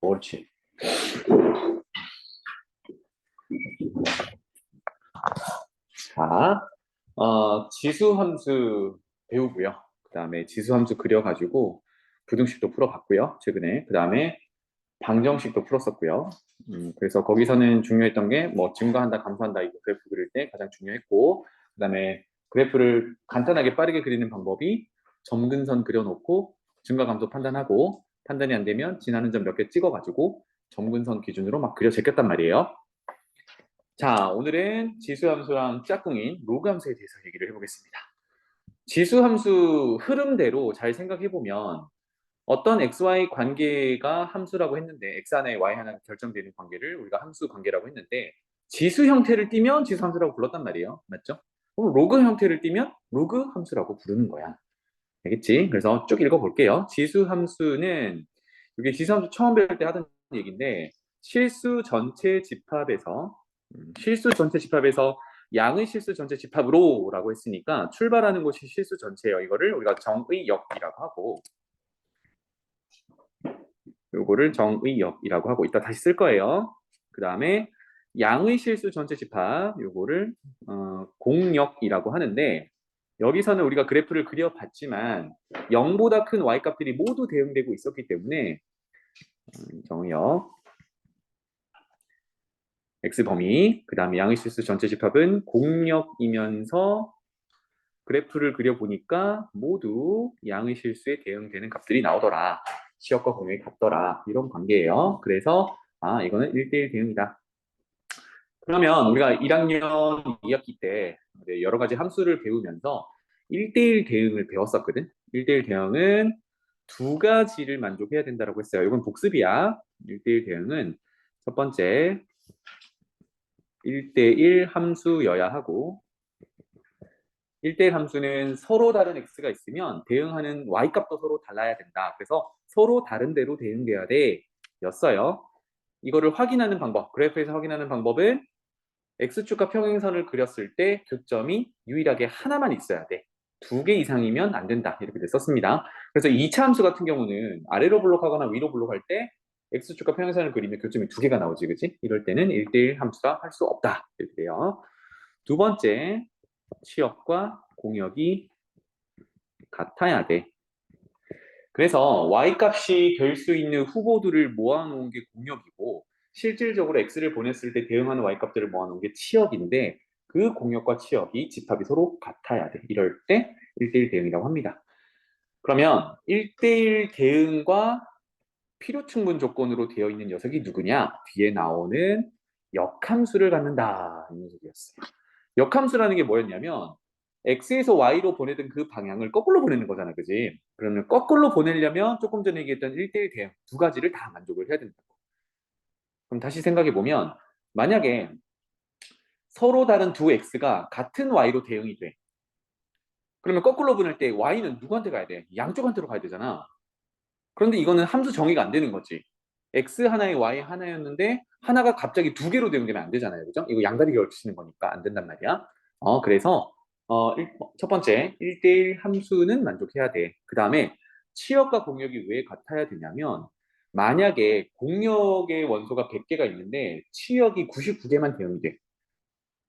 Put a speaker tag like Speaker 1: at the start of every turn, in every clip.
Speaker 1: 옳지. 자, 지수 함수 배우고요. 그 다음에 지수 함수 그려가지고 부등식도 풀어봤고요. 최근에. 그 다음에 방정식도 풀었었고요. 그래서 거기서는 중요했던 게 뭐 증가한다, 감소한다 이거 그래프 그릴 때 가장 중요했고, 그 다음에 그래프를 간단하게 빠르게 그리는 방법이 점근선 그려놓고 증가, 감소 판단하고 판단이 안 되면 지나는 점 몇 개 찍어가지고 점근선 기준으로 막 그려 제꼈단 말이에요. 자, 오늘은 지수함수랑 짝꿍인 로그함수에 대해서 얘기를 해보겠습니다. 지수함수 흐름대로 잘 생각해보면 어떤 XY 관계가 함수라고 했는데 X 하나에 Y 하나 결정되는 관계를 우리가 함수 관계라고 했는데 지수 형태를 띠면 지수 함수라고 불렀단 말이에요. 맞죠? 그럼 로그 형태를 띠면 로그 함수라고 부르는 거야. 알겠지? 그래서 쭉 읽어볼게요. 지수 함수는 이게 지수 함수 처음 배울 때 하던 얘기인데 실수 전체 집합에서 실수 전체 집합에서 양의 실수 전체 집합으로 라고 했으니까 출발하는 곳이 실수 전체예요. 이거를 우리가 정의역이라고 하고 요거를 정의역이라고 하고 이따 다시 쓸 거예요. 그 다음에 양의 실수 전체 집합 요거를 공역이라고 하는데 여기서는 우리가 그래프를 그려봤지만 0보다 큰 y값들이 모두 대응되고 있었기 때문에 정의역 x범위 그 다음에 양의 실수 전체 집합은 공역이면서 그래프를 그려보니까 모두 양의 실수에 대응되는 값들이 나오더라. 시역과 공역이 같더라. 이런 관계예요. 그래서 이거는 1대1 대응이다. 그러면 우리가 1학년 2학기 때 여러 가지 함수를 배우면서 1대1 대응을 배웠었거든. 1대1 대응은 두 가지를 만족해야 된다고 했어요. 이건 복습이야. 1대1 대응은 첫 번째 1대1 함수여야 하고 1대1 함수는 서로 다른 x가 있으면 대응하는 y값도 서로 달라야 된다. 그래서 서로 다른 대로 대응돼야 돼 였어요. 이거를 확인하는 방법, 그래프에서 확인하는 방법은 x축과 평행선을 그렸을 때 교점이 유일하게 하나만 있어야 돼. 두 개 이상이면 안 된다. 이렇게 썼습니다. 그래서 2차 함수 같은 경우는 아래로 블록하거나 위로 블록할 때 x축과 평행선을 그리면 교점이 두 개가 나오지, 그지? 이럴 때는 1대1 함수라 할 수 없다. 이렇게 돼요. 두 번째, 치역과 공역이 같아야 돼. 그래서 y값이 될 수 있는 후보들을 모아놓은 게 공역이고 실질적으로 x를 보냈을 때 대응하는 y값들을 모아놓은 게 치역인데 그 공역과 치역이 집합이 서로 같아야 돼. 이럴 때 1대1 대응이라고 합니다. 그러면 1대1 대응과 필요충분 조건으로 되어 있는 녀석이 누구냐? 뒤에 나오는 역함수를 갖는다. 이 녀석이었어요. 역함수라는 게 뭐였냐면 x에서 y로 보내던 그 방향을 거꾸로 보내는 거잖아, 그지? 그러면 거꾸로 보내려면 조금 전에 얘기했던 1대1 대응 두 가지를 다 만족을 해야 된다고. 그럼 다시 생각해 보면 만약에 서로 다른 두 x가 같은 y로 대응이 돼. 그러면 거꾸로 보낼 때 y는 누구한테 가야 돼? 양쪽한테로 가야 되잖아. 그런데 이거는 함수 정의가 안 되는 거지. x 하나에 y 하나였는데 하나가 갑자기 두 개로 대응되면 안 되잖아요, 그죠? 이거 양다리 걸치는 거니까 안 된단 말이야. 그래서 첫 번째 1대1 함수는 만족해야 돼. 그 다음에 치역과 공역이 왜 같아야 되냐면 만약에 공역의 원소가 100개가 있는데 치역이 99개만 대응이 돼.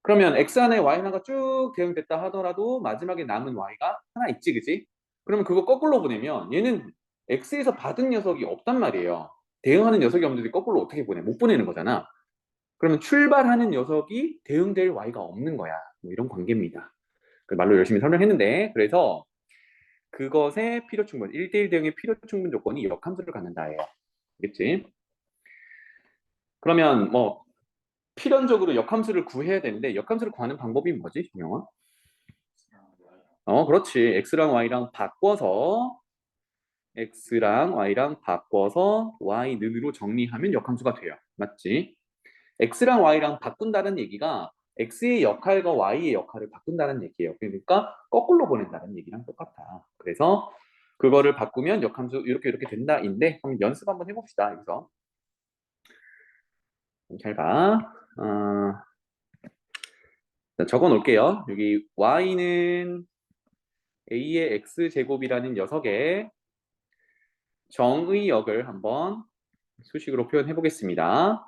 Speaker 1: 그러면 x 하나에 y 하나가 쭉 대응됐다 하더라도 마지막에 남은 y가 하나 있지, 그지? 그러면 그거 거꾸로 보내면 얘는 x에서 받은 녀석이 없단 말이에요. 대응하는 녀석이 없는데 거꾸로 어떻게 보내? 못 보내는 거잖아. 그러면 출발하는 녀석이 대응될 y가 없는 거야. 뭐 이런 관계입니다. 그 말로 열심히 설명했는데 그래서 그것의 필요충분, 1대1 대응의 필요충분 조건이 역함수를 갖는다예요. 알겠지? 그러면 뭐 필연적으로 역함수를 구해야 되는데 역함수를 구하는 방법이 뭐지, 김영아? 그렇지. x랑 y랑 바꿔서 y는으로 정리하면 역함수가 돼요. 맞지? x랑 y랑 바꾼다는 얘기가 x의 역할과 y의 역할을 바꾼다는 얘기예요. 그러니까 거꾸로 보낸다는 얘기랑 똑같아. 그래서 그거를 바꾸면 역함수 이렇게 된다인데 한번 연습 한번 해봅시다. 여기서 잘 봐. 적어 놓을게요. 여기 y는 a의 x제곱이라는 녀석의 정의역을 한번 수식으로 표현해 보겠습니다.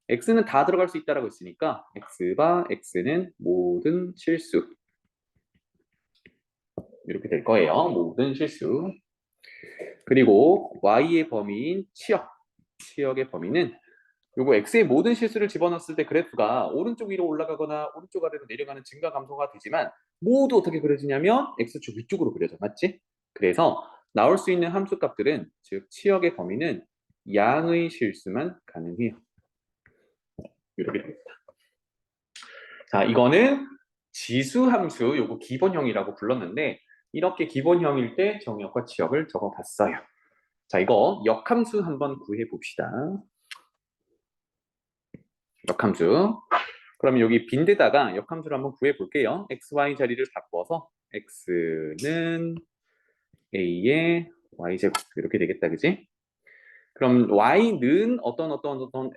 Speaker 1: x는 다 들어갈 수 있다라고 했으니까 x바 x는 모든 실수 이렇게 될 거예요. 모든 실수. 그리고 y의 범위인 치역의 범위는 요거 x의 모든 실수를 집어넣었을 때 그래프가 오른쪽 위로 올라가거나 오른쪽 아래로 내려가는 증가 감소가 되지만 모두 어떻게 그려지냐면 x축 위쪽으로 그려져. 맞지? 그래서 나올 수 있는 함수 값들은 즉 치역의 범위는 양의 실수만 가능해요. 이렇게 됩니다. 자, 이거는 지수함수 요거 기본형이라고 불렀는데 이렇게 기본형일 때 정역과 치역을 적어봤어요. 자, 이거 역함수 한번 구해 봅시다. 역함수. 그럼 여기 빈데다가 역함수를 한번 구해 볼게요. x, y 자리를 바꿔서 x는 a의 y제곱 이렇게 되겠다, 그지? 그럼 y는 어떤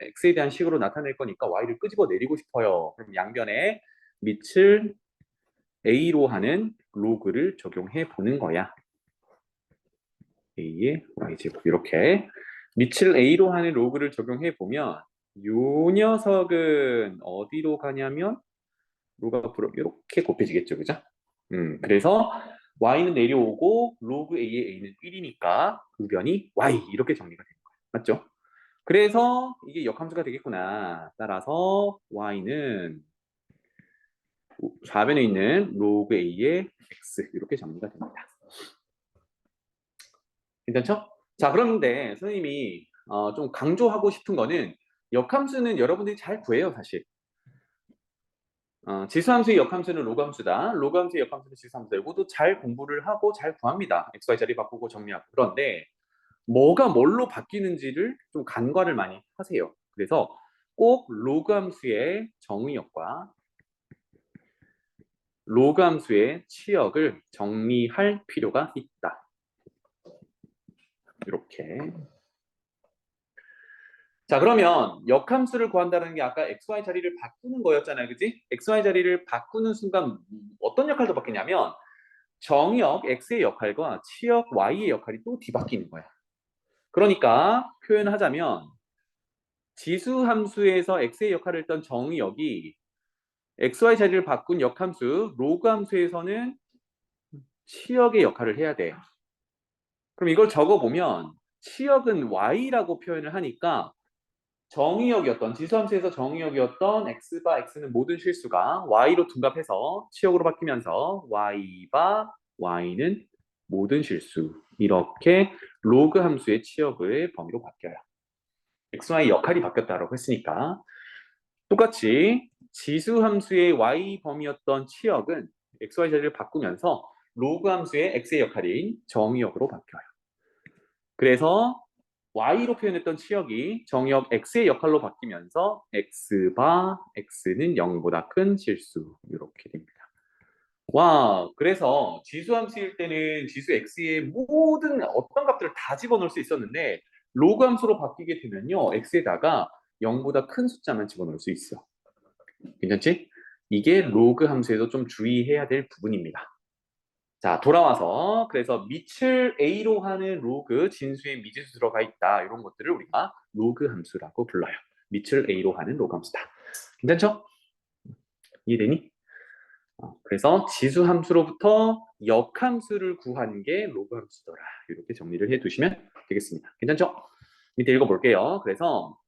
Speaker 1: x에 대한 식으로 나타낼 거니까 y를 끄집어 내리고 싶어요. 그럼 양변에 밑을 a로 하는 로그를 적용해 보는 거야. a의 y제곱 이렇게 밑을 a로 하는 로그를 적용해 보면 요 녀석은 어디로 가냐면 로그 앞으로 이렇게 곱해지겠죠, 그죠? 그래서 y는 내려오고 로그 a의 a는 1이니까 의변이 y 이렇게 정리가 되는 거예요. 맞죠? 그래서 이게 역함수가 되겠구나. 따라서 y는 좌변에 있는 로그 a의 x 이렇게 정리가 됩니다. 괜찮죠? 자, 그런데 선생님이 좀 강조하고 싶은 거는 역함수는 여러분들이 잘 구해요, 사실. 지수함수의 역함수는 로그함수다. 로그함수의 역함수는 지수함수다. 이것도 잘 공부를 하고 잘 구합니다. XY 자리 바꾸고 정리하고. 그런데 뭐가 뭘로 바뀌는지를 좀 간과를 많이 하세요. 그래서 꼭 로그함수의 정의역과 로그함수의 치역을 정리할 필요가 있다. 이렇게. 자, 그러면 역함수를 구한다는 게 아까 XY 자리를 바꾸는 거였잖아요. 그지? XY 자리를 바꾸는 순간 어떤 역할도 바뀌냐면 정역 X의 역할과 치역 Y의 역할이 또 뒤바뀌는 거야. 그러니까 표현하자면 지수 함수에서 X의 역할을 했던 정역이 XY 자리를 바꾼 역함수 로그 함수에서는 치역의 역할을 해야 돼. 그럼 이걸 적어보면 치역은 Y라고 표현을 하니까 정의역이었던 지수함수에서 정의역이었던 x바 x는 모든 실수가 y로 둔갑해서 치역으로 바뀌면서 y바 y는 모든 실수 이렇게 로그 함수의 치역의 범위로 바뀌어요. xy 역할이 바뀌었다고 했으니까 똑같이 지수함수의 y 범위였던 치역은 xy 자리를 바꾸면서 로그 함수의 x의 역할인 정의역으로 바뀌어요. 그래서 y로 표현했던 치역이 정역 x의 역할로 바뀌면서 x바 x는 0보다 큰 실수 이렇게 됩니다. 와, 그래서 지수함수일 때는 지수 x의 모든 어떤 값들을 다 집어넣을 수 있었는데 로그 함수로 바뀌게 되면요 x에다가 0보다 큰 숫자만 집어넣을 수 있어. 괜찮지? 이게 로그 함수에서 좀 주의해야 될 부분입니다. 자, 돌아와서 그래서 밑을 a로 하는 로그 진수에 미지수 들어가 있다. 이런 것들을 우리가 로그 함수라고 불러요. 밑을 a로 하는 로그 함수다. 괜찮죠? 이해되니? 그래서 지수 함수로부터 역함수를 구하는 게 로그 함수더라. 이렇게 정리를 해두시면 되겠습니다. 괜찮죠? 밑에 읽어볼게요. 그래서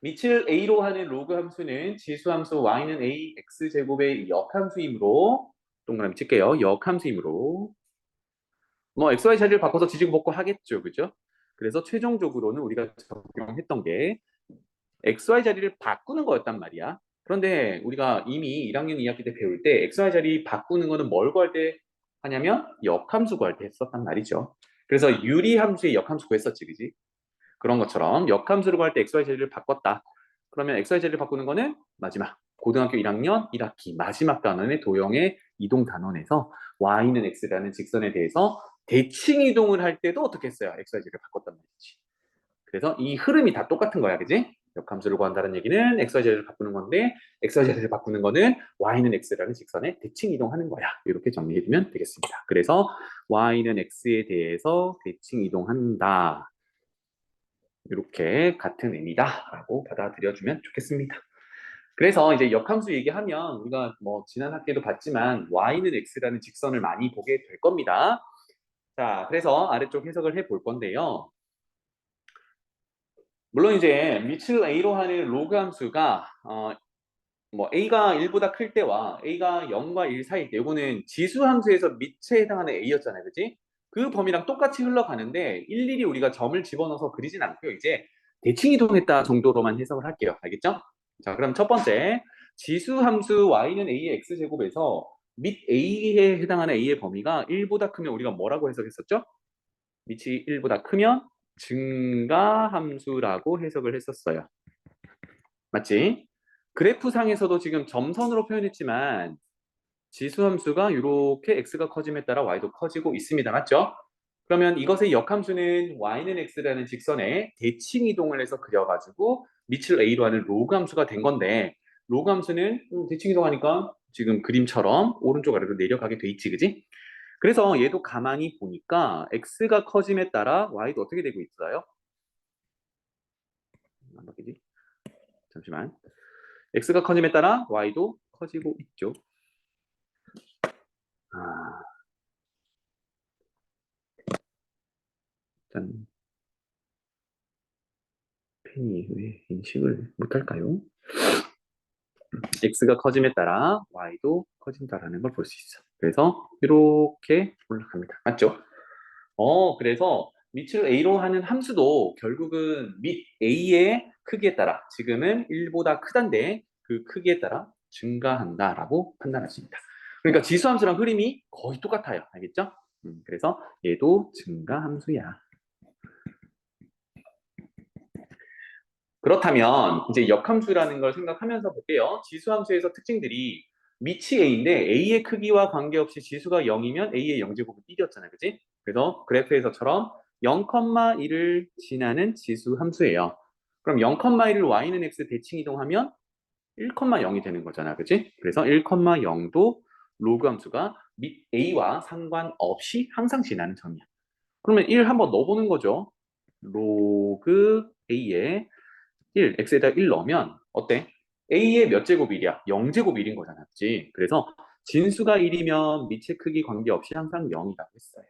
Speaker 1: 밑을 a로 하는 로그 함수는 지수 함수 y는 a x제곱의 역함수이므로 동그라미 칠게요. 역함수이므로 뭐 XY 자리를 바꿔서 지지고 볶고 하겠죠. 그죠? 그래서 최종적으로는 우리가 적용했던 게 XY 자리를 바꾸는 거였단 말이야. 그런데 우리가 이미 1학년 2학기 때 배울 때 XY 자리 바꾸는 거는 뭘 구할 때 하냐면 역함수 구할 때 했었단 말이죠. 그래서 유리함수의 역함수 구했었지, 그지? 그런 것처럼 역함수를 구할 때 XY 자리를 바꿨다. 그러면 XY 자리를 바꾸는 거는 마지막 고등학교 1학년 1학기 마지막 단원의 도형의 이동 단원에서 y는 x라는 직선에 대해서 대칭 이동을 할 때도 어떻게 했어요? XYZ를 바꿨단 말이지. 그래서 이 흐름이 다 똑같은 거야, 그지? 역함수를 구한다는 얘기는 XYZ를 바꾸는 건데 XYZ를 바꾸는 거는 y는 x라는 직선에 대칭 이동하는 거야. 이렇게 정리해두면 되겠습니다. 그래서 y는 x에 대해서 대칭 이동한다. 이렇게 같은 의미다라고 받아들여주면 좋겠습니다. 그래서 이제 역함수 얘기하면 우리가 뭐 지난 학기에도 봤지만 y는 x라는 직선을 많이 보게 될 겁니다. 자, 그래서 아래쪽 해석을 해볼 건데요. 물론 이제 밑을 a로 하는 로그 함수가 뭐 a가 1보다 클 때와 a가 0과 1 사이일 때 이거는 지수 함수에서 밑에 해당하는 a였잖아요. 그지? 그 범위랑 똑같이 흘러가는데 일일이 우리가 점을 집어넣어서 그리진 않고요. 이제 대칭 이동했다 정도로만 해석을 할게요. 알겠죠? 자, 그럼 첫 번째 지수 함수 y는 a의 x제곱에서 밑 a에 해당하는 a의 범위가 1보다 크면 우리가 뭐라고 해석했었죠? 밑이 1보다 크면 증가 함수라고 해석을 했었어요. 맞지? 그래프상에서도 지금 점선으로 표현했지만 지수함수가 이렇게 x가 커짐에 따라 y도 커지고 있습니다. 맞죠? 그러면 이것의 역함수는 y는 x라는 직선에 대칭 이동을 해서 그려가지고 밑을 a로 하는 로그 함수가 된 건데 로그 함수는 대칭 이동하니까 지금 그림처럼 오른쪽 아래로 내려가게 돼 있지, 그지? 그래서 얘도 가만히 보니까 x가 커짐에 따라 y도 어떻게 되고 있어요? 안 바뀌지? 잠시만. x가 커짐에 따라 y도 커지고 있죠. 아, 일단 펜이 왜 인식을 못할까요? x가 커짐에 따라 y도 커진다라는 걸 볼 수 있어. 그래서 이렇게 올라갑니다. 맞죠? 그래서 밑을 a로 하는 함수도 결국은 밑 a의 크기에 따라 지금은 1보다 크단데 그 크기에 따라 증가한다라고 판단할 수 있다. 그러니까 지수함수랑 흐름이 거의 똑같아요. 알겠죠? 그래서 얘도 증가함수야. 그렇다면 이제 역함수라는 걸 생각하면서 볼게요. 지수함수에서 특징들이 밑이 a인데 a의 크기와 관계없이 지수가 0이면 a의 0제곱은 1이었잖아요. 그지? 그래서 그래프에서처럼 0,1을 지나는 지수함수예요. 그럼 0,1을 y는 x 대칭 이동하면 1,0이 되는 거잖아. 그지? 그래서 1,0도 로그 함수가 밑 a와 상관없이 항상 지나는 점이야. 그러면 1 한번 넣어보는 거죠. 로그 a에 1, x에다 1 넣으면 어때? a의 몇 제곱 1이야? 0제곱 1인 거잖아. 그치? 그래서 진수가 1이면 밑의 크기 관계없이 항상 0이라고 했어요.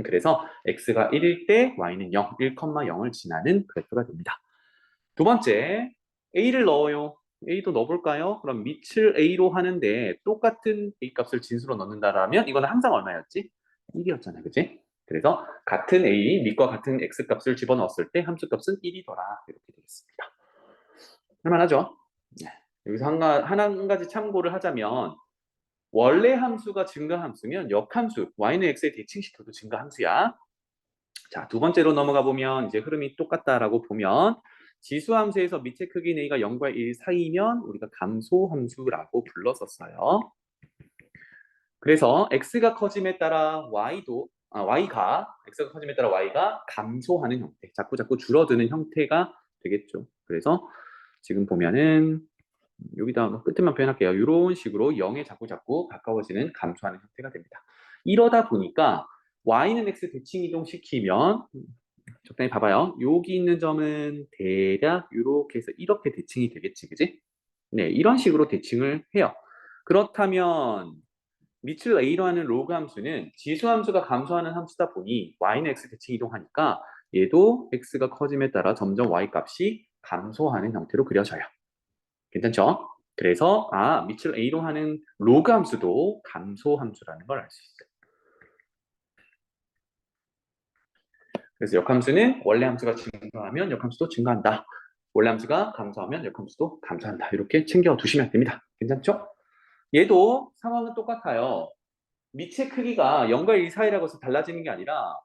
Speaker 1: 그래서 x가 1일 때 y는 0, 1,0을 지나는 그래프가 됩니다. 두 번째, a를 넣어요. a도 넣어볼까요? 그럼 밑을 a로 하는데 똑같은 a 값을 진수로 넣는다라면 이거는 항상 얼마였지? 1이었잖아. 그치? 그래서 같은 a, 밑과 같은 x 값을 집어넣었을 때 함수 값은 1이더라. 이렇게 되겠습니다. 할만하죠? 네. 여기서 한 가지 참고를 하자면 원래 함수가 증가함수면 역함수 y는 x에 대칭시켜도 증가함수야. 자, 두 번째로 넘어가 보면 이제 흐름이 똑같다라고 보면 지수함수에서 밑의 크기 a가 0과 1 사이면 우리가 감소함수라고 불렀었어요. 그래서 x가 커짐에 따라 x가 커짐에 따라 y가 감소하는 형태, 자꾸 줄어드는 형태가 되겠죠. 그래서 지금 보면은 여기다 끝에만 표현할게요. 이런 식으로 0에 자꾸 가까워지는 감소하는 형태가 됩니다. 이러다 보니까 y는 x 대칭 이동시키면 적당히 봐봐요. 여기 있는 점은 대략 이렇게 해서 이렇게 대칭이 되겠지, 그지? 네, 이런 식으로 대칭을 해요. 그렇다면 밑을 a로 하는 로그 함수는 지수 함수가 감소하는 함수다 보니 y는 x 대칭 이동하니까 얘도 x가 커짐에 따라 점점 y 값이 감소하는 형태로 그려져요. 괜찮죠? 그래서 밑을 a로 하는 로그 함수도 감소 함수라는 걸 알 수 있어요. 그래서 역함수는 원래 함수가 증가하면 역함수도 증가한다. 원래 함수가 감소하면 역함수도 감소한다. 이렇게 챙겨두시면 됩니다. 괜찮죠? 얘도 상황은 똑같아요. 밑의 크기가 0과 1 사이라고 해서 달라지는 게 아니라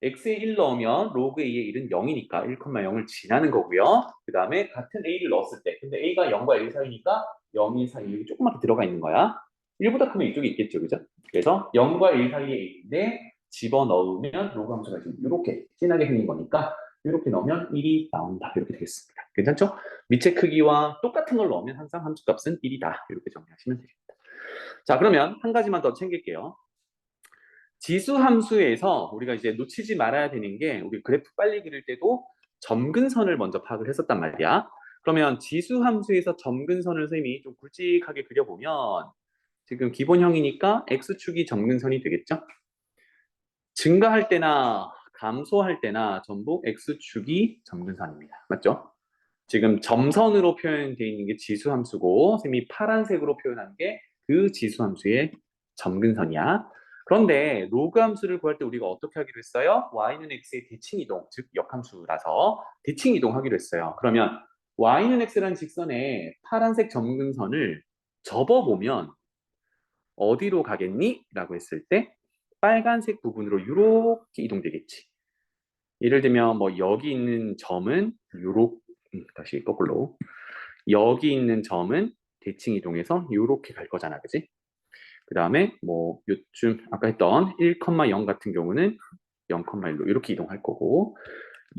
Speaker 1: x에 1 넣으면 로그 a의 1은 0이니까 1,0을 지나는 거고요. 그 다음에 같은 a를 넣었을 때 근데 a가 0과 1 사이니까 0, 1 사이 여기 조그맣게 들어가 있는 거야. 1보다 크면 이쪽에 있겠죠. 그죠? 그래서 0과 1 사이에 a인데 집어넣으면 로그 함수가 지금 이렇게 진하게 생긴 거니까 이렇게 넣으면 1이 나온다. 이렇게 되겠습니다. 괜찮죠? 밑의 크기와 똑같은 걸 넣으면 항상 함수값은 1이다. 이렇게 정리하시면 되겠습니다. 자, 그러면 한 가지만 더 챙길게요. 지수 함수에서 우리가 이제 놓치지 말아야 되는 게 우리 그래프 빨리 그릴 때도 점근선을 먼저 파악을 했었단 말이야. 그러면 지수함수에서 점근선을 쌤이 좀 굵직하게 그려보면 지금 기본형이니까 x축이 점근선이 되겠죠? 증가할 때나 감소할 때나 전부 x축이 점근선입니다. 맞죠? 지금 점선으로 표현되어 있는 게 지수함수고 쌤이 파란색으로 표현한 게 그 지수함수의 점근선이야. 그런데 로그 함수를 구할 때 우리가 어떻게 하기로 했어요? y는 x의 대칭이동, 즉 역함수라서 대칭이동하기로 했어요. 그러면 y는 x라는 직선에 파란색 점근선을 접어보면 어디로 가겠니? 라고 했을 때 빨간색 부분으로 이렇게 이동되겠지. 예를 들면 뭐 여기 있는 점은 요렇게 다시 거꾸로 여기 있는 점은 대칭 이동해서 요렇게 갈 거잖아, 그지? 그 다음에 뭐 요쯤 아까 했던 1,0 같은 경우는 0,1로 이렇게 이동할 거고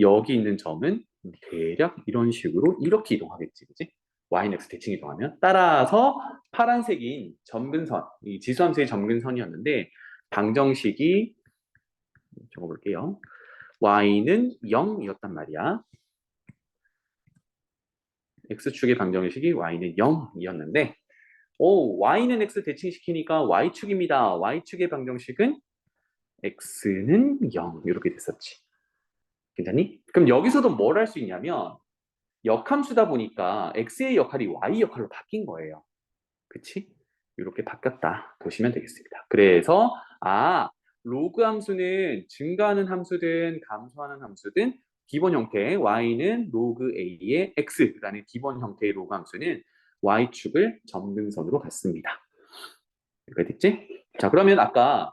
Speaker 1: 여기 있는 점은 대략 이런 식으로 이렇게 이동하겠지, 그지? y는 x 대칭 이동하면 따라서 파란색인 점근선, 이 지수함수의 점근선이었는데 방정식이 적어볼게요. y는 0이었단 말이야. x축의 방정식이 y는 0이었는데 y는 x 대칭시키니까 y축입니다. y축의 방정식은 x는 0 이렇게 됐었지. 괜찮니? 그럼 여기서도 뭘 할 수 있냐면 역함수다 보니까 x의 역할이 y 역할로 바뀐 거예요. 그치? 이렇게 바뀌었다 보시면 되겠습니다. 그래서 로그 함수는 증가하는 함수든 감소하는 함수든 기본 형태 y는 로그 a의 x라는 기본 형태의 로그 함수는 y축을 점근선으로 갖습니다. 이렇게 됐지? 자, 그러면 아까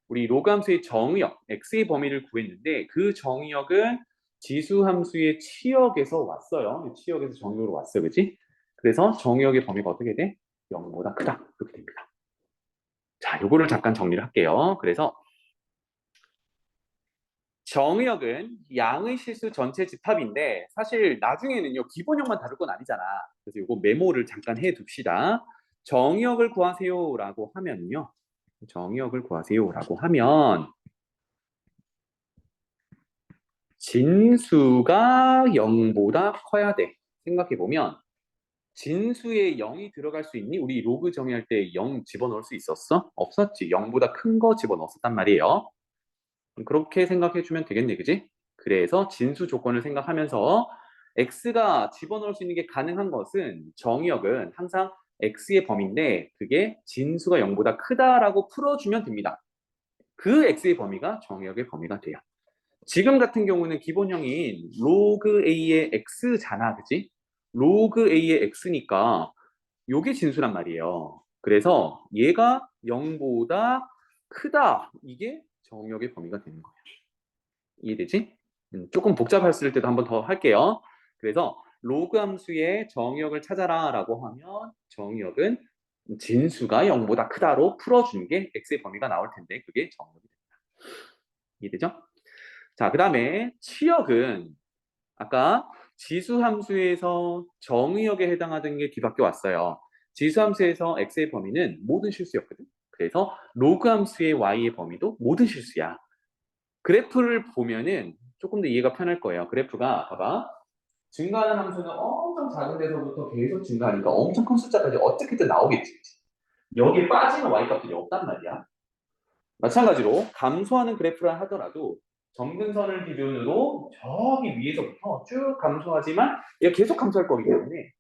Speaker 1: 우리 로그 함수의 정의역 x의 범위를 구했는데 그 정의역은 지수 함수의 치역에서 왔어요. 치역에서 정의역으로 왔어요. 그치? 그래서 정의역의 범위가 어떻게 돼? 0보다 크다. 이렇게 됩니다. 자, 요거를 잠깐 정리를 할게요. 그래서 정의역은 양의 실수 전체 집합인데 사실 나중에는요 기본형만 다룰 건 아니잖아. 그래서 요거 메모를 잠깐 해둡시다. 정의역을 구하세요라고 하면요. 정의역을 구하세요라고 하면 진수가 0보다 커야 돼. 생각해보면 진수에 0이 들어갈 수 있니? 우리 로그 정의할 때 0 집어넣을 수 있었어? 없었지. 0보다 큰 거 집어넣었단 말이에요. 그렇게 생각해주면 되겠네, 그지? 그래서 진수 조건을 생각하면서 x가 집어넣을 수 있는 게 가능한 것은 정의역은 항상 x의 범위인데 그게 진수가 0보다 크다라고 풀어주면 됩니다. 그 x의 범위가 정의역의 범위가 돼요. 지금 같은 경우는 기본형인 로그 a의 x잖아, 그지? 로그 a의 x니까 요게 진수란 말이에요. 그래서 얘가 0보다 크다. 이게 정의역의 범위가 되는 거예요. 이해되지? 조금 복잡했을 때도 한 번 더 할게요. 그래서 로그 함수의 정의역을 찾아라 라고 하면 정의역은 진수가 0보다 크다로 풀어준 게 x의 범위가 나올 텐데 그게 정의역이 됩니다. 이해되죠? 자, 그 다음에 치역은 아까 지수함수에서 정의역에 해당하던 게 뒤바뀌어 왔어요. 지수함수에서 x의 범위는 모든 실수였거든. 그래서 로그함수의 y의 범위도 모든 실수야. 그래프를 보면은 조금 더 이해가 편할 거예요. 그래프가 봐봐. 증가하는 함수는 엄청 작은 데서부터 계속 증가하니까 엄청 큰 숫자까지 어떻게든 나오겠지. 여기에 빠지는 y값들이 없단 말이야. 마찬가지로 감소하는 그래프라 하더라도 점근선을 기준으로 저기 위에서부터 쭉 감소하지만 얘가 계속 감소할 거기 때문에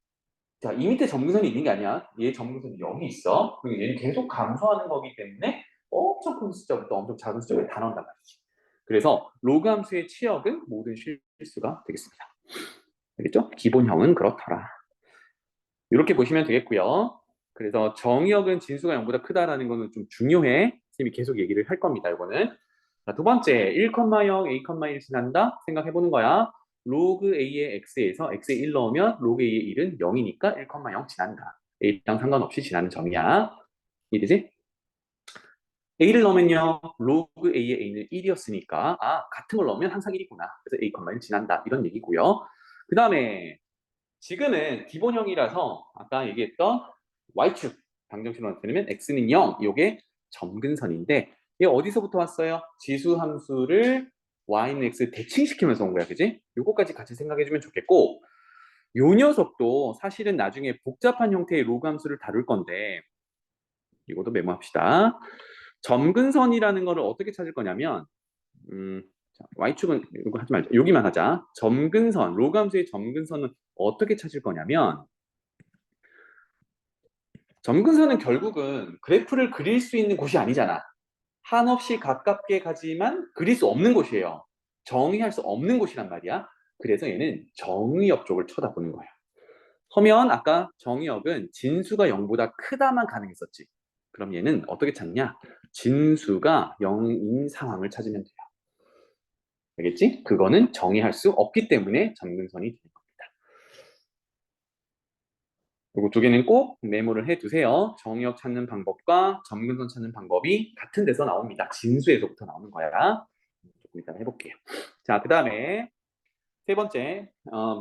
Speaker 1: 자, 이 밑에 점근선이 있는 게 아니야. 얘 점근선이 여기 있어. 그리고 얘는 계속 감소하는 거기 때문에 엄청 큰 숫자부터 엄청 작은 숫자가 다 나온단 말이지. 그래서 로그 함수의 치역은 모든 실수가 되겠습니다. 알겠죠? 기본형은 그렇더라. 이렇게 보시면 되겠고요. 그래서 정의역은 진수가 0보다 크다라는 거는 좀 중요해. 선생님이 계속 얘기를 할 겁니다. 이거는. 자, 두 번째, 1,0, a,1 지난다? 생각해보는 거야. 로그 a의 x에서 x에 1 넣으면 로그 a의 1은 0이니까 1,0 지난다. a랑 상관없이 지나는 점이야. 이해되지? a를 넣으면요. 로그 a의 a는 1이었으니까 같은 걸 넣으면 항상 1이구나. 그래서 a,1 지난다. 이런 얘기고요. 그 다음에 지금은 기본형이라서 아까 얘기했던 y축 방정식으로 나타내면 x는 0. 이게 점근선인데 이게 어디서부터 왔어요? 지수 함수를 y는 x 대칭시키면서 온 거야, 그지? 요거까지 같이 생각해주면 좋겠고, 요 녀석도 사실은 나중에 복잡한 형태의 로그 함수를 다룰 건데, 이것도 메모합시다. 점근선이라는 거를 어떻게 찾을 거냐면, 자, y축은 이거 하지 말자. 여기만 하자. 점근선, 로그 함수의 점근선은 어떻게 찾을 거냐면, 점근선은 결국은 그래프를 그릴 수 있는 곳이 아니잖아. 한없이 가깝게 가지만 그릴 수 없는 곳이에요. 정의할 수 없는 곳이란 말이야. 그래서 얘는 정의역 쪽을 쳐다보는 거야. 그러면 아까 정의역은 진수가 0보다 크다만 가능했었지. 그럼 얘는 어떻게 찾냐? 진수가 0인 상황을 찾으면 돼요. 알겠지? 그거는 정의할 수 없기 때문에 점근선이 되는 겁니다. 그리고 두 개는 꼭 메모를 해두세요. 정의역 찾는 방법과 점근선 찾는 방법이 같은 데서 나옵니다. 진수에서부터 나오는 거야. 조금 이따 해볼게요. 자, 그 다음에 세 번째,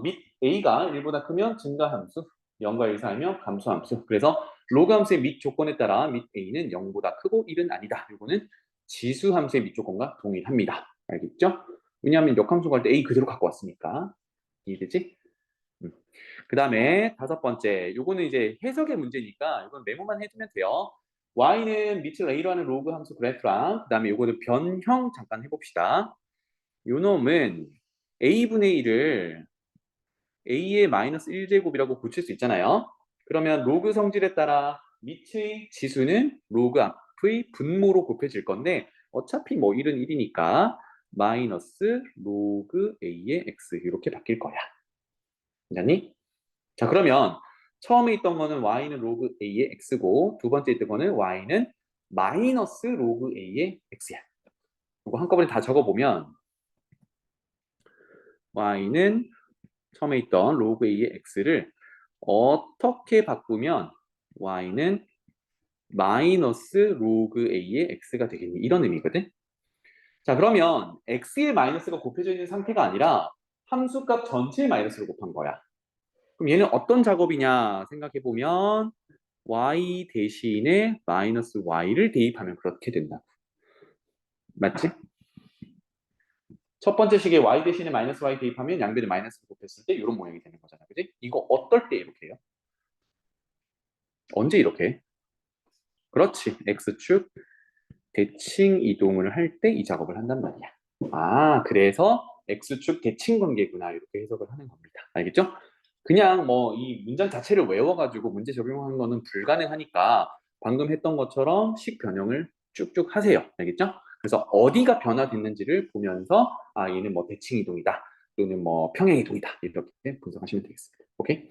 Speaker 1: 밑 a가 1보다 크면 증가함수, 0과 1 사이면 감소함수. 그래서 로그 함수의 밑 조건에 따라 밑 a는 0보다 크고 1은 아니다. 이거는 지수 함수의 밑 조건과 동일합니다. 알겠죠? 왜냐하면 역함수 갈 때 a 그대로 갖고 왔으니까. 이해되지? 그 다음에 다섯 번째, 요거는 이제 해석의 문제니까 이건 메모만 해두면 돼요. y는 밑을 a로 하는 로그 함수 그래프랑 그 다음에 요거는 변형 잠깐 해봅시다. 요 놈은 a분의 1을 a의 마이너스 1제곱이라고 고칠 수 있잖아요. 그러면 로그 성질에 따라 밑의 지수는 로그 앞의 분모로 곱해질 건데 어차피 뭐 1은 1이니까 마이너스 로그 a의 x 이렇게 바뀔 거야. 괜찮니? 자, 그러면 처음에 있던 거는 y는 로그 a의 x고 두 번째 있던 거는 y는 마이너스 로그 a의 x야. 이거 한꺼번에 다 적어보면 y는 처음에 있던 로그 a의 x를 어떻게 바꾸면 y는 마이너스 로그 a의 x가 되겠니? 이런 의미거든. 자, 그러면 x의 마이너스가 곱해져 있는 상태가 아니라 함수값 전체의 마이너스를 곱한 거야. 그럼 얘는 어떤 작업이냐 생각해보면 y 대신에 마이너스 y를 대입하면 그렇게 된다. 맞지? 첫 번째 식에 y 대신에 마이너스 y 대입하면 양변에 마이너스를 곱했을 때 이런 모양이 되는 거잖아. 그지? 이거 어떨 때 이렇게 해요? 언제 이렇게 해? 그렇지. x축 대칭 이동을 할 때 이 작업을 한단 말이야. 아, 그래서 x축 대칭 관계구나. 이렇게 해석을 하는 겁니다. 알겠죠? 그냥 뭐 이 문장 자체를 외워가지고 문제 적용하는 거는 불가능하니까 방금 했던 것처럼 식 변형을 쭉쭉 하세요. 알겠죠? 그래서 어디가 변화됐는지를 보면서 아, 얘는 뭐 대칭 이동이다. 또는 뭐 평행 이동이다. 이렇게 분석하시면 되겠습니다. 오케이?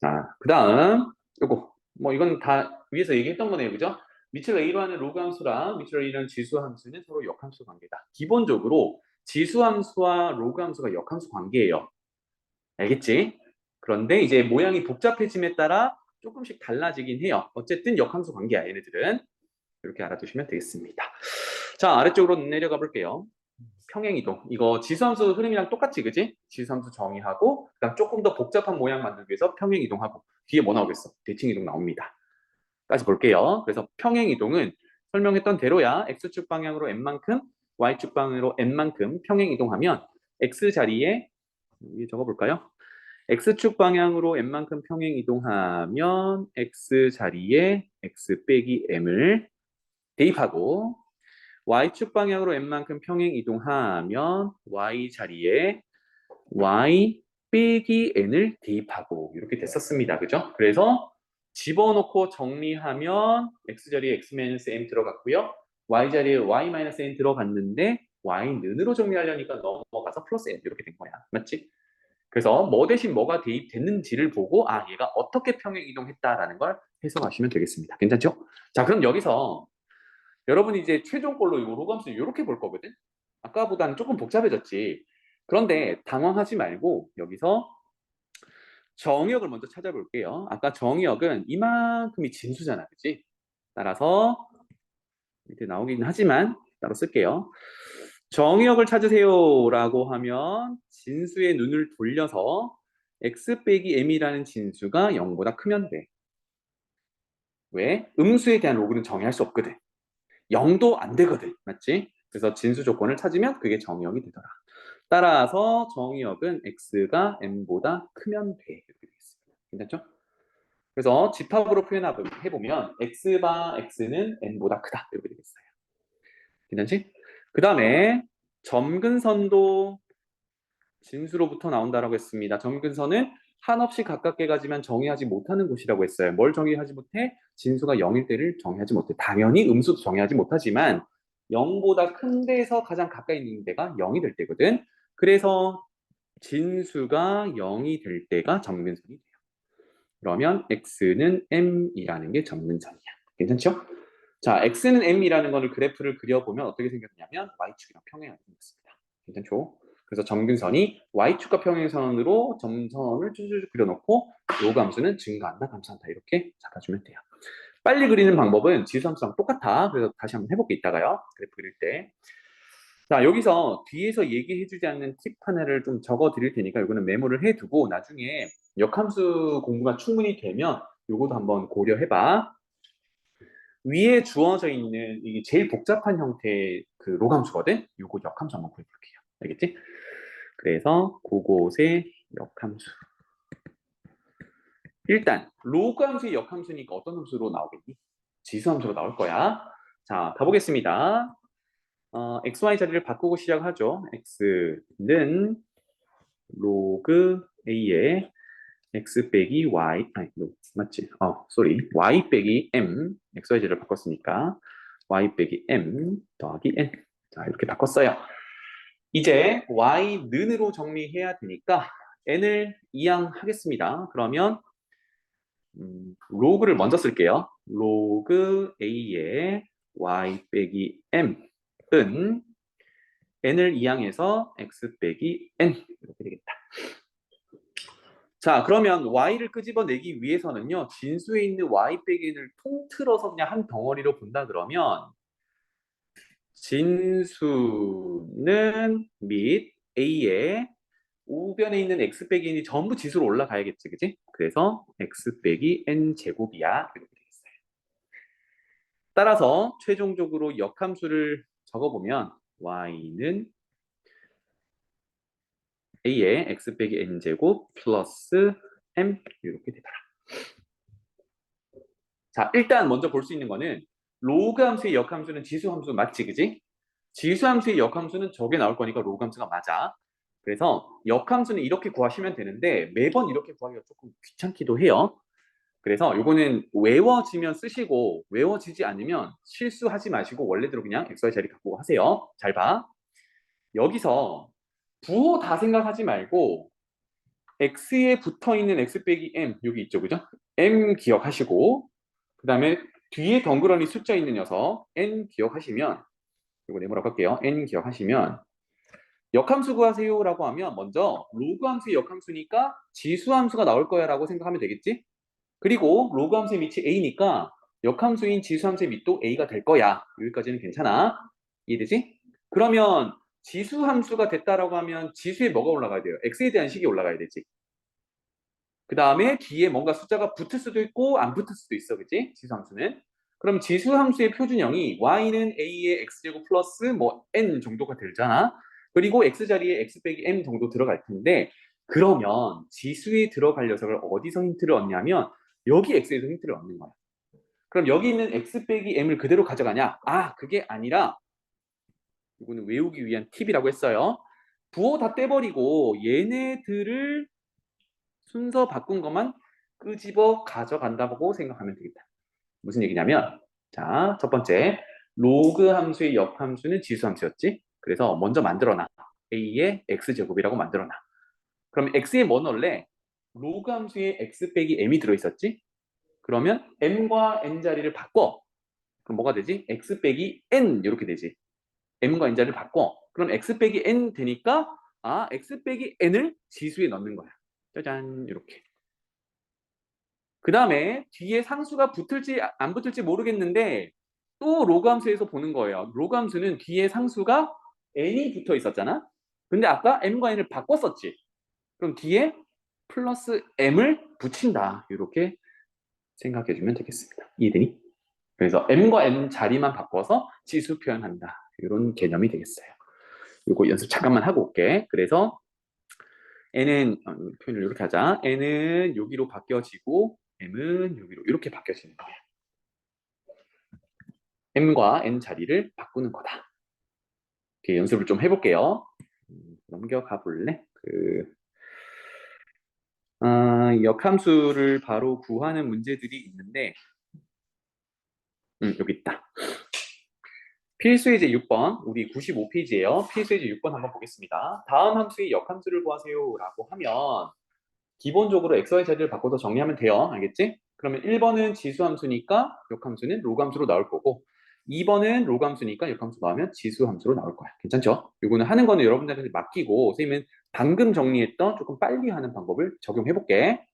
Speaker 1: 자, 그 다음 요거 뭐 이건 다 위에서 얘기했던 거네요. 그죠? 밑을 a로 하는 로그 함수랑 밑을 a로 하는 지수 함수는 서로 역함수 관계다. 기본적으로 지수 함수와 로그 함수가 역함수 관계예요. 알겠지? 그런데 이제 모양이 복잡해짐에 따라 조금씩 달라지긴 해요. 어쨌든 역함수 관계야, 얘네들은. 이렇게 알아두시면 되겠습니다. 자, 아래쪽으로 내려가 볼게요. 평행이동. 이거 지수함수 흐름이랑 똑같지, 그지? 지수함수 정의하고, 그다음 조금 더 복잡한 모양 만들기 위해서 평행이동하고, 뒤에 뭐 나오겠어? 대칭이동 나옵니다. 까지 볼게요. 그래서 평행이동은 설명했던 대로야. x축 방향으로 n만큼, y축 방향으로 n만큼 평행이동하면 x 자리에, 여기 적어볼까요? x축 방향으로 n만큼 평행이동하면 x 자리에 x 빼기 m을 대입하고 y축 방향으로 n만큼 평행이동하면 y 자리에 y 빼기 n을 대입하고 이렇게 됐었습니다. 그죠? 그래서 집어넣고 정리하면 x 자리에 x-n 들어갔고요. y 자리에 y-n 들어갔는데 y는으로 정리하려니까 넘어가서 플러스 n 이렇게 된 거야. 맞지? 그래서 뭐 대신 뭐가 대입됐는지를 보고 아 얘가 어떻게 평행 이동했다라는 걸 해석하시면 되겠습니다. 괜찮죠? 자 그럼 여기서 여러분이 이제 최종꼴로 이 로감수 이렇게 볼 거거든. 아까보다는 조금 복잡해졌지. 그런데 당황하지 말고 여기서 정의역을 먼저 찾아볼게요. 아까 정의역은 이만큼이 진수잖아, 그치? 따라서 밑에 나오긴 하지만 따로 쓸게요. 정의역을 찾으세요라고 하면 진수의 눈을 돌려서 x 빼기 m이라는 진수가 0보다 크면 돼. 왜? 음수에 대한 로그는 정의할 수 없거든. 0도 안 되거든. 맞지? 그래서 진수 조건을 찾으면 그게 정의역이 되더라. 따라서 정의역은 x가 m보다 크면 돼. 이렇게 되겠습니다. 괜찮죠? 그래서 집합으로 표현해보면 x바 x는 n보다 크다. 이렇게 되겠어요. 괜찮지? 그 다음에 점근선도 진수로부터 나온다라고 했습니다. 점근선은 한없이 가깝게 가지만 정의하지 못하는 곳이라고 했어요. 뭘 정의하지 못해? 진수가 0일 때를 정의하지 못해. 당연히 음수도 정의하지 못하지만 0보다 큰 데에서 가장 가까이 있는 데가 0이 될 때거든. 그래서 진수가 0이 될 때가 점근선이 돼요. 그러면 x는 m이라는 게 점근선이야. 괜찮죠? 자, x는 m이라는 거를 그래프를 그려보면 어떻게 생겼냐면 y축이랑 평행하게 생겼습니다. 괜찮죠? 그래서 점근선이 y축과 평행선으로 점선을 쭈쭈쭈 그려놓고 요 감수는 증가한다, 감소한다 이렇게 잡아주면 돼요. 빨리 그리는 방법은 지수함수랑 똑같아. 그래서 다시 한번 해볼게 이따가요. 그래프 그릴 때. 자, 여기서 뒤에서 얘기해주지 않는 팁 하나를 좀 적어 드릴 테니까 이거는 메모를 해두고 나중에 역함수 공부가 충분히 되면 요것도 한번 고려해봐. 위에 주어져 있는 이게 제일 복잡한 형태의 그 로함수거든? 요거 역함수 한번 구해볼게요. 알겠지? 그래서 그곳의 역함수. 일단 로그 함수의 역함수니까 어떤 함수로 나오겠니? 지수함수로 나올 거야. 자, 가보겠습니다. xy 자리를 바꾸고 시작하죠. x는 로그 a의 x 빼기 y, 아니, 맞지? 쏘리. y 빼기 m, xy 자리를 바꿨으니까 y 빼기 m 더하기 n. 자, 이렇게 바꿨어요. 이제 y는으로 정리해야 되니까 n을 이항하겠습니다. 그러면 로그를 먼저 쓸게요. 로그 a의 y 빼기 m은 n을 이항해서 x 빼기 n 이렇게 되겠다. 자, 그러면 y를 끄집어내기 위해서는요. 진수에 있는 y 빼기 n을 통틀어서 그냥 한 덩어리로 본다 그러면 진수는 및 a의 우변에 있는 x 빼기 n이 전부 지수로 올라가야겠지, 그지? 그래서 x 빼기 n 제곱이야. 이렇게 되겠어요. 따라서 최종적으로 역함수를 적어보면 y는 a의 x 빼기 n 제곱 플러스 m 이렇게 되더라. 자, 일단 먼저 볼 수 있는 거는 로그 함수의 역함수는 지수 함수 맞지, 그지? 지수 함수의 역함수는 저게 나올 거니까 로그 함수가 맞아. 그래서 역함수는 이렇게 구하시면 되는데 매번 이렇게 구하기가 조금 귀찮기도 해요. 그래서 이거는 외워지면 쓰시고 외워지지 않으면 실수하지 마시고 원래대로 그냥 xy 자리 갖고 하세요. 잘 봐. 여기서 부호 다 생각하지 말고 x에 붙어있는 x 빼기 m 여기 있죠, 그죠? m 기억하시고 그 다음에 뒤에 덩그러니 숫자 있는 녀석 n 기억하시면 이거 네모라고 할게요. n 기억하시면 역함수 구하세요 라고 하면 먼저 로그 함수의 역함수니까 지수 함수가 나올 거야 라고 생각하면 되겠지? 그리고 로그 함수의 밑이 a니까 역함수인 지수 함수의 밑도 a가 될 거야. 여기까지는 괜찮아. 이해되지? 그러면 지수 함수가 됐다라고 하면 지수에 뭐가 올라가야 돼요? x에 대한 식이 올라가야 되지. 그 다음에 뒤에 뭔가 숫자가 붙을 수도 있고 안 붙을 수도 있어, 그치? 지수함수는. 그럼 지수함수의 표준형이 y는 a의 x제곱 플러스 뭐 n 정도가 되잖아. 그리고 x자리에 x 빼기 m 정도 들어갈 텐데 그러면 지수에 들어갈 녀석을 어디서 힌트를 얻냐면 여기 x에서 힌트를 얻는 거야. 그럼 여기 있는 x 빼기 m을 그대로 가져가냐? 아, 그게 아니라 이거는 외우기 위한 팁이라고 했어요. 부호 다 떼버리고 얘네들을 순서 바꾼 것만 끄집어 가져간다고 생각하면 되겠다. 무슨 얘기냐면 자, 첫 번째 로그 함수의 역함수는 지수 함수였지. 그래서 먼저 만들어놔. a의 x제곱이라고 만들어놔. 그럼 x에 뭐 넣을래? 로그 함수에 x 빼기 m이 들어있었지. 그러면 m과 n 자리를 바꿔. 그럼 뭐가 되지? x 빼기 n 이렇게 되지. m과 n 자리를 바꿔. 그럼 x 빼기 n 되니까 x 빼기 n을 지수에 넣는 거야. 짜잔, 이렇게. 그 다음에 뒤에 상수가 붙을지 안 붙을지 모르겠는데 또 로그 함수에서 보는 거예요. 로그 함수는 뒤에 상수가 n이 붙어 있었잖아. 근데 아까 m과 n을 바꿨었지. 그럼 뒤에 플러스 m을 붙인다. 이렇게 생각해 주면 되겠습니다. 이해되니? 그래서 m과 n 자리만 바꿔서 지수 표현한다. 이런 개념이 되겠어요. 이거 연습 잠깐만 하고 올게. 그래서 n은 표현을 이렇게 하자. n은 여기로 바뀌어지고 m은 여기로 이렇게 바뀌어지는 거야. m과 n 자리를 바꾸는 거다. 이렇게 연습을 좀 해볼게요. 넘겨가 볼래? 역함수를 바로 구하는 문제들이 있는데 여기 있다. 필수예제 6번, 우리 95페이지예요. 필수예제 6번 한번 보겠습니다. 다음 함수의 역함수를 구하세요 라고 하면 기본적으로 xy 자리를 바꿔서 정리하면 돼요. 알겠지? 그러면 1번은 지수함수니까 역함수는 로그함수로 나올 거고 2번은 로그함수니까 역함수 나오면 지수함수로 나올 거야. 괜찮죠? 이거는 하는 거는 여러분들한테 맡기고 선생님은 방금 정리했던 조금 빨리 하는 방법을 적용해 볼게.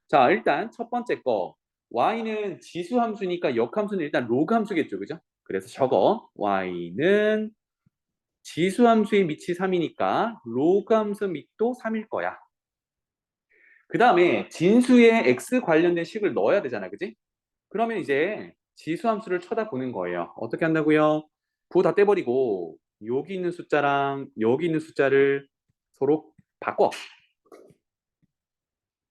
Speaker 1: 자, 일단 첫 번째 거 y는 지수함수니까 역함수는 일단 로그함수겠죠. 그죠? 그래서 적어 y는 지수함수의 밑이 3이니까 로그함수 밑도 3일 거야. 그 다음에 진수에 x 관련된 식을 넣어야 되잖아. 그지? 그러면 이제 지수함수를 쳐다보는 거예요. 어떻게 한다고요? 부호 다 떼버리고 여기 있는 숫자랑 여기 있는 숫자를 서로 바꿔.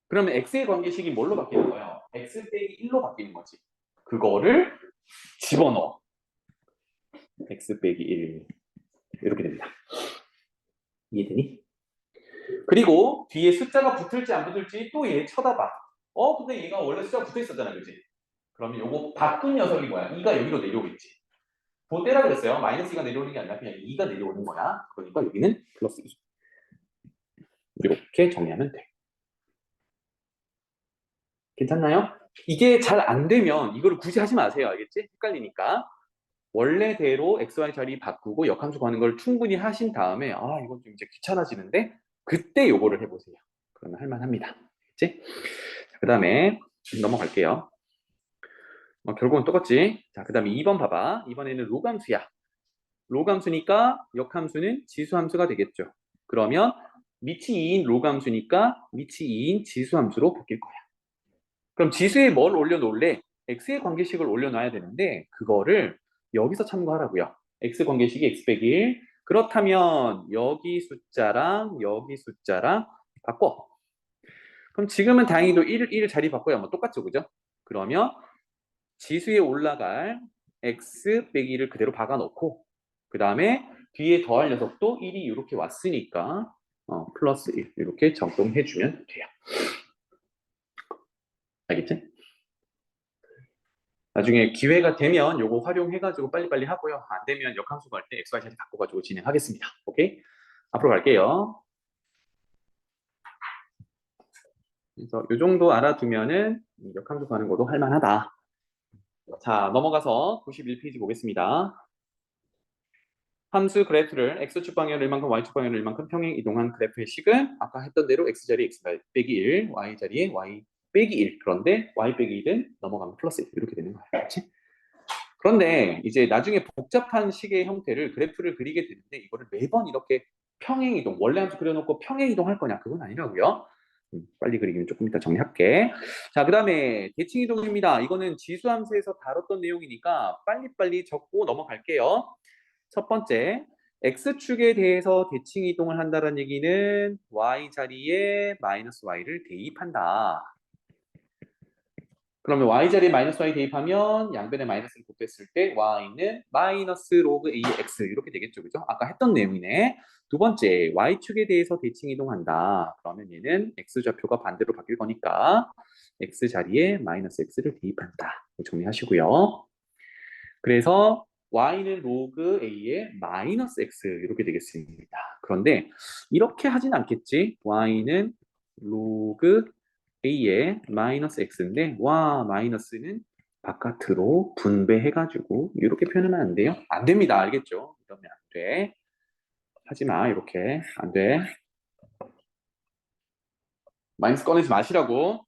Speaker 1: 그러면 x의 관계식이 뭘로 바뀌는 거예요? x 빼기 1로 바뀌는 거지. 그거를 집어넣어. x 빼기 1 이렇게 됩니다. 이해되니? 그리고 뒤에 숫자가 붙을지 안 붙을지 또 얘 쳐다봐. 근데 얘가 원래 숫자가 붙어 있었잖아. 그지? 그러면 요거 바꾼 녀석이 뭐야? 2가 여기로 내려오겠지. 뭐 떼라 그랬어요. 마이너스 2가 내려오는 게 아니라 그냥 2가 내려오는 거야. 그러니까 여기는 플러스 2. 이렇게 정리하면 돼. 괜찮나요? 이게 잘 안 되면 이거를 굳이 하지 마세요. 알겠지? 헷갈리니까. 원래대로 XY 자리 바꾸고 역함수 구하는 걸 충분히 하신 다음에 이건 좀 이제 귀찮아지는데 그때 요거를 해보세요. 그러면 할만합니다. 알겠지? 그 다음에 넘어갈게요. 결국은 똑같지? 자, 그 다음에 2번 봐봐. 이번에는 로그함수야. 로그함수니까 역함수는 지수함수가 되겠죠. 그러면 밑이 2인 로그함수니까 밑이 2인 지수함수로 바뀔 거야. 그럼 지수에 뭘 올려놓을래? x의 관계식을 올려놔야 되는데 그거를 여기서 참고하라고요. x 관계식이 x 빼기 1. 그렇다면 여기 숫자랑 여기 숫자랑 바꿔. 그럼 지금은 다행히도 1 자리 바꿔야 뭐 똑같죠. 그죠? 그러면 지수에 올라갈 x 빼기 1을 그대로 박아놓고 그 다음에 뒤에 더할 녀석도 1이 이렇게 왔으니까 플러스 1 이렇게 적용해주면 돼요. 알겠지? 나중에 기회가 되면 요거 활용해가지고 빨리빨리 하고요. 안 되면 역함수 갈 때 XY 자리 바꿔가지고 진행하겠습니다. 오케이? 앞으로 갈게요. 그래서 요 정도 알아두면은 역함수 가는 것도 할만하다. 자, 넘어가서 91페이지 보겠습니다. 함수 그래프를 x축 방향을 1만큼 y축 방향을 1만큼 평행 이동한 그래프의 식은 아까 했던 대로 x 자리에 x 빼기 1, y 자리에 y 빼기 1. 그런데 y 빼기 1은 넘어가면 플러스 1 이렇게 되는 거야. 그렇지? 그런데 이제 나중에 복잡한 식의 형태를 그래프를 그리게 되는데 이거를 매번 이렇게 평행 이동, 원래 함수 그려놓고 평행 이동할 거냐? 그건 아니라고요. 빨리 그리기는 조금 이따 정리할게. 자, 그 다음에 대칭 이동입니다. 이거는 지수함수에서 다뤘던 내용이니까 빨리빨리 적고 넘어갈게요. 첫 번째, x축에 대해서 대칭 이동을 한다는 얘기는 y 자리에 마이너스 y를 대입한다. 그러면 y 자리에 마이너스 y 대입하면 양변에 마이너스를 곱했을 때 y는 마이너스 로그 a의 x 이렇게 되겠죠. 그죠? 아까 했던 내용이네. 두 번째, y축에 대해서 대칭 이동한다. 그러면 얘는 x좌표가 반대로 바뀔 거니까 x 자리에 마이너스 x를 대입한다. 정리하시고요. 그래서 y는 로그 a의 마이너스 x 이렇게 되겠습니다. 그런데 이렇게 하진 않겠지. y는 로그 a의 마이너스 x인데 마이너스는 바깥으로 분배해가지고 이렇게 표현하면 안 돼요? 안 됩니다. 알겠죠? 이러면 안 돼. 하지마. 이렇게 안 돼. 마이너스 꺼내지 마시라고.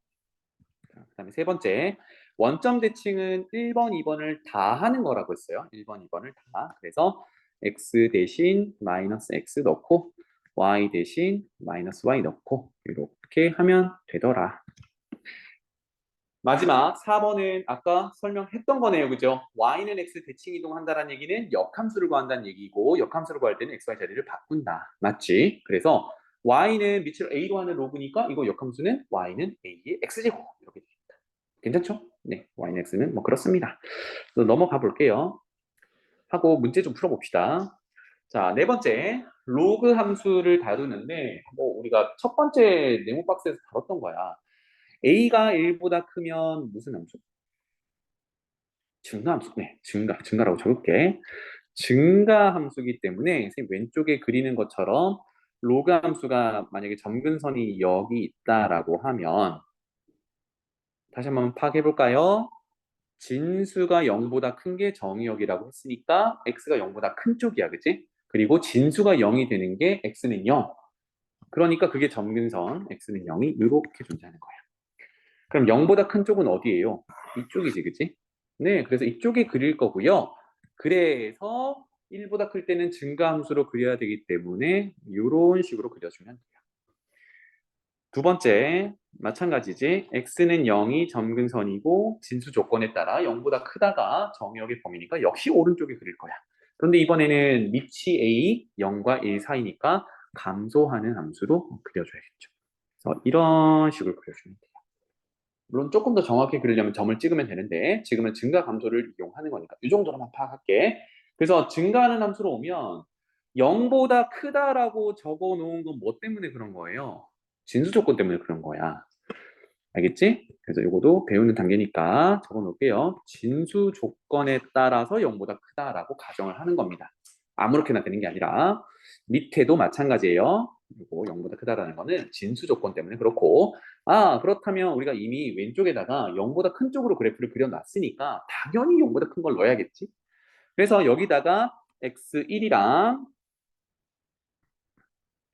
Speaker 1: 그 다음에 세 번째, 원점 대칭은 1번, 2번을 다 하는 거라고 했어요. 1번, 2번을 다. 그래서 x 대신 마이너스 x 넣고 y 대신 마이너스 y 넣고 이렇게 하면 되더라. 마지막 4번은 아까 설명했던 거네요. 그죠? y는 x 대칭 이동한다는 얘기는 역함수를 구한다는 얘기고 역함수를 구할 때는 xy 자리를 바꾼다. 맞지? 그래서 y는 밑을 a로 하는 로그니까 이거 역함수는 y는 a의 x제곱 이렇게 됩니다. 괜찮죠? 네, y는 x는 뭐 그렇습니다. 그래서 넘어가 볼게요. 하고 문제 좀 풀어봅시다. 자, 네 번째 로그 함수를 다루는데 뭐 우리가 첫 번째 네모 박스에서 다뤘던 거야. a가 1보다 크면 무슨 함수? 증가함수. 네, 증가라고 적을게. 증가함수기 때문에 선생님 왼쪽에 그리는 것처럼 로그 함수가 만약에 점근선이 여기 있다라고 하면 다시 한번 파악해 볼까요? 진수가 0보다 큰 게 정의역이라고 했으니까 x가 0보다 큰 쪽이야, 그치? 그리고 진수가 0이 되는 게 x는 0. 그러니까 그게 점근선 x는 0이 이렇게 존재하는 거야. 그럼 0보다 큰 쪽은 어디예요? 이쪽이지, 그치? 네, 그래서 이쪽에 그릴 거고요. 그래서 1보다 클 때는 증가함수로 그려야 되기 때문에 이런 식으로 그려주면 돼요. 두 번째, 마찬가지지. x는 0이 점근선이고 진수 조건에 따라 0보다 크다가 정의역의 범위니까 역시 오른쪽에 그릴 거야. 그런데 이번에는 밑이 a, 0과 1 사이니까 감소하는 함수로 그려줘야겠죠. 그래서 이런 식으로 그려주면 돼요. 물론 조금 더 정확히 그리려면 점을 찍으면 되는데 지금은 증가 감소를 이용하는 거니까 이 정도로만 파악할게. 그래서 증가하는 함수로 오면 0보다 크다라고 적어 놓은 건 뭐 때문에 그런 거예요? 진수 조건 때문에 그런 거야. 알겠지? 그래서 이것도 배우는 단계니까 적어 놓을게요. 진수 조건에 따라서 0보다 크다라고 가정을 하는 겁니다. 아무렇게나 되는 게 아니라 밑에도 마찬가지예요. 그리고 0보다 크다라는 거는 진수 조건 때문에 그렇고 그렇다면 우리가 이미 왼쪽에다가 0보다 큰 쪽으로 그래프를 그려놨으니까 당연히 0보다 큰 걸 넣어야겠지. 그래서 여기다가 x1이랑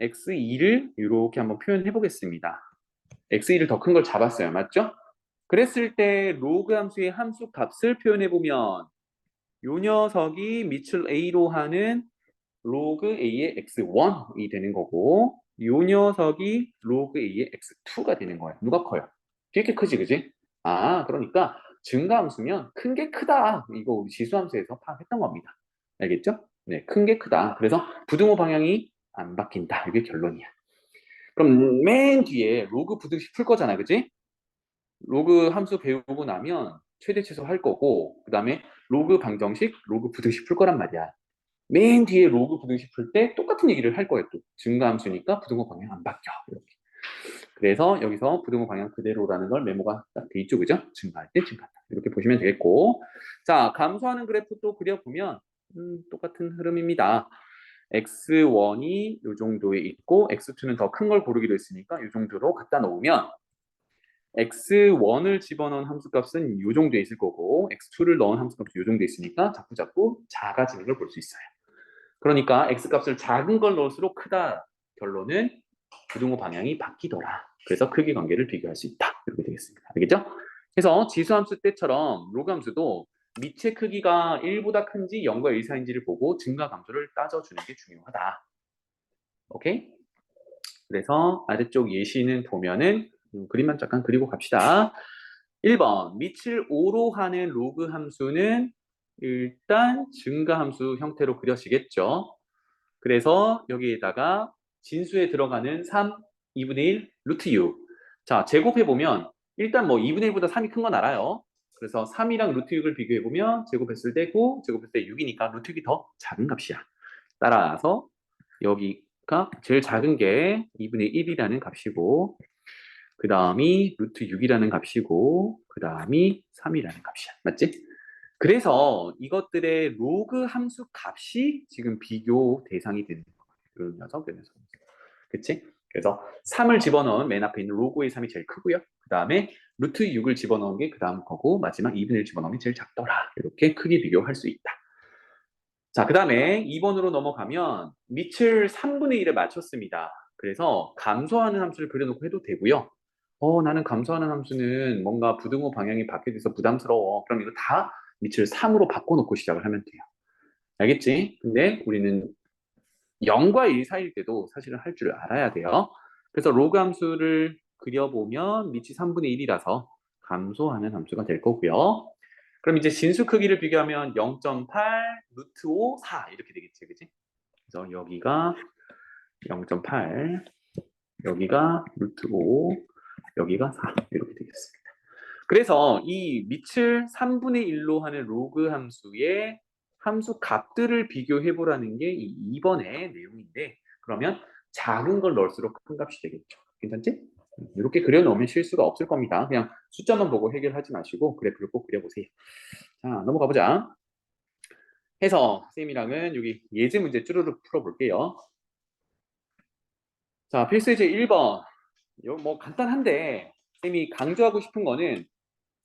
Speaker 1: x2를 이렇게 한번 표현해 보겠습니다. x2를 더 큰 걸 잡았어요. 맞죠? 그랬을 때 로그 함수의 함수 값을 표현해 보면 요 녀석이 밑을 a로 하는 로그 a의 x1이 되는 거고 요 녀석이 로그 a의 x2가 되는 거예요. 누가 커요? 되게 크지, 그지? 그러니까 증가함수면 큰 게 크다. 이거 우리 지수함수에서 파악했던 겁니다. 알겠죠? 네, 큰 게 크다. 그래서 부등호 방향이 안 바뀐다. 이게 결론이야. 그럼 맨 뒤에 로그 부등식 풀 거잖아, 그지? 로그 함수 배우고 나면 최대 최소 할 거고 그 다음에 로그 방정식, 로그 부등식 풀 거란 말이야. 맨 뒤에 로그 부등식 풀 때 똑같은 얘기를 할 거예요. 또 증가함수니까 부등호 방향 안 바뀌어. 이렇게. 그래서 여기서 부등호 방향 그대로라는 걸 메모가 딱 돼 있죠, 그죠? 증가할 때 증가한다. 이렇게 보시면 되겠고, 자 감소하는 그래프 또 그려보면 똑같은 흐름입니다. x1이 이 정도에 있고 x2는 더 큰 걸 고르기로 했으니까 이 정도로 갖다 놓으면 x1을 집어넣은 함수값은 이 정도에 있을 거고 x2를 넣은 함수값은 이 정도에 있으니까 자꾸 작아지는 걸 볼 수 있어요. 그러니까 x값을 작은 걸 넣을수록 크다. 결론은 부등호 방향이 바뀌더라. 그래서 크기 관계를 비교할 수 있다. 이렇게 되겠습니다. 알겠죠? 그래서 지수함수 때처럼 로그함수도 밑의 크기가 1보다 큰지 0과 1 사이인지를 보고 증가 감소를 따져주는 게 중요하다. 오케이? 그래서 아래쪽 예시는 보면은 그림만 잠깐 그리고 갑시다. 1번 밑을 5로 하는 로그 함수는 일단 증가 함수 형태로 그려지겠죠. 그래서 여기에다가 진수에 들어가는 3, 2분의 1, 루트 6. 자, 제곱해보면 일단 뭐 2분의 1보다 3이 큰 건 알아요. 그래서 3이랑 루트 6을 비교해보면 제곱했을 때 9, 제곱했을 때 6이니까 루트 6이 더 작은 값이야. 따라서 여기가 제일 작은 게 2분의 1이라는 값이고 그 다음이 루트 6이라는 값이고 그 다음이 3이라는 값이야. 맞지? 그래서 이것들의 로그 함수 값이 지금 비교 대상이 되는 거예요. 이 녀석, 이 녀석. 그치? 그래서 3을 집어넣은 맨 앞에 있는 로그의 3이 제일 크고요. 그 다음에 루트 6을 집어넣은 게 그 다음 거고 마지막 2분의 1 집어넣은 게 제일 작더라. 이렇게 크기 비교할 수 있다. 자, 그 다음에 2번으로 넘어가면 밑을 3분의 1에 맞췄습니다. 그래서 감소하는 함수를 그려놓고 해도 되고요. 나는 감소하는 함수는 뭔가 부등호 방향이 바뀌어서 부담스러워. 그럼 이거 다 밑을 3으로 바꿔놓고 시작을 하면 돼요. 알겠지? 근데 우리는 0과 1 사이일 때도 사실은 할 줄 알아야 돼요. 그래서 로그 함수를 그려보면 밑이 3분의 1이라서 감소하는 함수가 될 거고요. 그럼 이제 진수 크기를 비교하면 0.8, 루트 5, 4 이렇게 되겠지, 그지? 그래서 여기가 0.8, 여기가 루트 5, 여기가 4 이렇게 되겠습니다. 그래서 이 밑을 3분의 1로 하는 로그 함수의 함수 값들을 비교해 보라는 게 이 2번의 내용인데, 그러면 작은 걸 넣을수록 큰 값이 되겠죠. 괜찮지? 이렇게 그려놓으면 실수가 없을 겁니다. 그냥 숫자만 보고 해결하지 마시고 그래프를 꼭 그려보세요. 자, 넘어가 보자. 해서 쌤이랑은 여기 예제 문제 쭈루룩 풀어볼게요. 자, 필수예제 1번. 이거 뭐 간단한데 쌤이 강조하고 싶은 거는,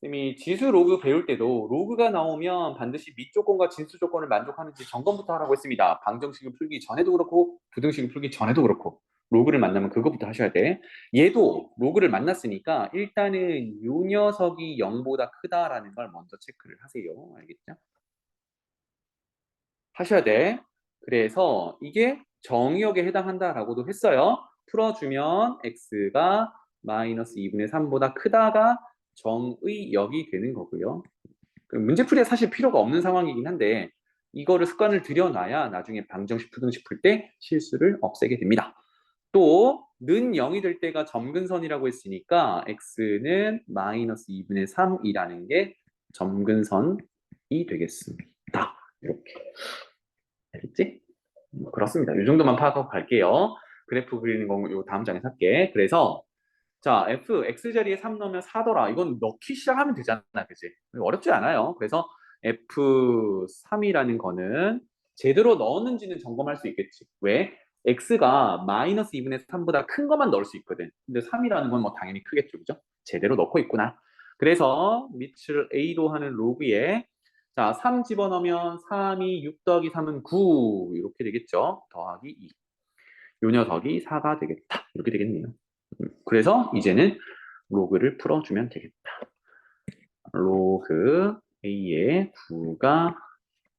Speaker 1: 쌤이 지수 로그 배울 때도 로그가 나오면 반드시 밑 조건과 진수 조건을 만족하는지 점검부터 하라고 했습니다. 방정식을 풀기 전에도 그렇고 부등식을 풀기 전에도 그렇고 로그를 만나면 그거부터 하셔야 돼. 얘도 로그를 만났으니까 일단은 요 녀석이 0보다 크다라는 걸 먼저 체크를 하세요. 알겠죠? 하셔야 돼. 그래서 이게 정의역에 해당한다라고도 했어요. 풀어주면 x가 마이너스 2분의 3보다 크다가 정의역이 되는 거고요. 문제풀이에 사실 필요가 없는 상황이긴 한데 이거를 습관을 들여놔야 나중에 방정식, 부등식 풀 때 실수를 없애게 됩니다. 또 는 0이 될 때가 점근선이라고 했으니까 x는 마이너스 2분의 3이라는 게 점근선이 되겠습니다. 이렇게. 알겠지? 그렇습니다. 이 정도만 파악하고 갈게요. 그래프 그리는 거 요 다음 장에서 할게. 그래서 자, f x 자리에 3 넣으면 4더라. 이건 넣기 시작하면 되잖아, 그치? 어렵지 않아요. 그래서 f3이라는 거는 제대로 넣었는지는 점검할 수 있겠지. 왜? x가 마이너스 2분의 3보다 큰 것만 넣을 수 있거든. 근데 3이라는 건 뭐 당연히 크겠죠, 그죠? 제대로 넣고 있구나. 그래서 밑을 a로 하는 로그에 자, 3 집어넣으면 3이 6 더하기 3은 9 이렇게 되겠죠. 더하기 2. 요 녀석이 4가 되겠다. 이렇게 되겠네요. 그래서 이제는 로그를 풀어주면 되겠다. 로그 A의 9가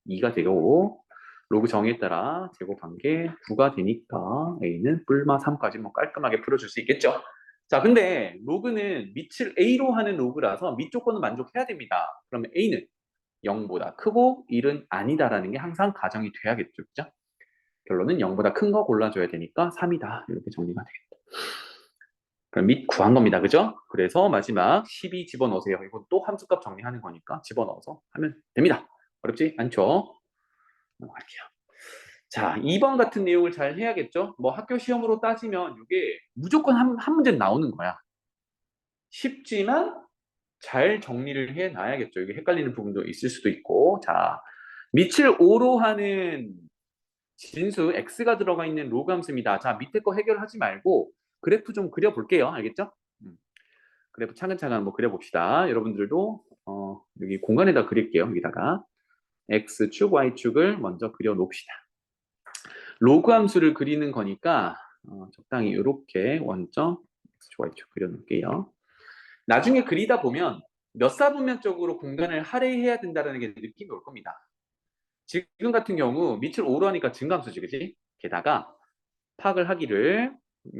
Speaker 1: 2가 되고 로그 정의에 따라 제곱한 게 9가 되니까 A는 뿔마 3까지 뭐 깔끔하게 풀어줄 수 있겠죠. 자, 근데 로그는 밑을 A로 하는 로그라서 밑 조건은 만족해야 됩니다. 그러면 A는 0보다 크고 1은 아니다라는 게 항상 가정이 돼야겠죠. 그죠? 결론은 0보다 큰 거 골라줘야 되니까 3이다. 이렇게 정리가 되겠다. 그럼 밑 구한 겁니다. 그죠? 그래서 마지막 12 집어넣으세요. 이건 또 함수값 정리하는 거니까 집어넣어서 하면 됩니다. 어렵지 않죠? 넘어갈게요. 자, 2번 같은 내용을 잘 해야겠죠? 뭐 학교 시험으로 따지면 이게 무조건 한 문제는 나오는 거야. 쉽지만 잘 정리를 해놔야겠죠. 이게 헷갈리는 부분도 있을 수도 있고. 자, 밑을 5로 하는 진수 x가 들어가 있는 로그 함수입니다. 자, 밑에 거 해결하지 말고 그래프 좀 그려볼게요. 알겠죠? 그래프 차근차근 한번 그려봅시다. 여러분들도 여기 공간에다 그릴게요. 여기다가 x축, y축을 먼저 그려놓읍시다. 로그 함수를 그리는 거니까 적당히 이렇게 원점 x축, y축 그려놓을게요. 나중에 그리다 보면 몇 사분면적으로 공간을 할애해야 된다는 게 느낌이 올 겁니다. 지금 같은 경우 밑을 5로 하니까 증감수지, 그지? 게다가 파악을 하기를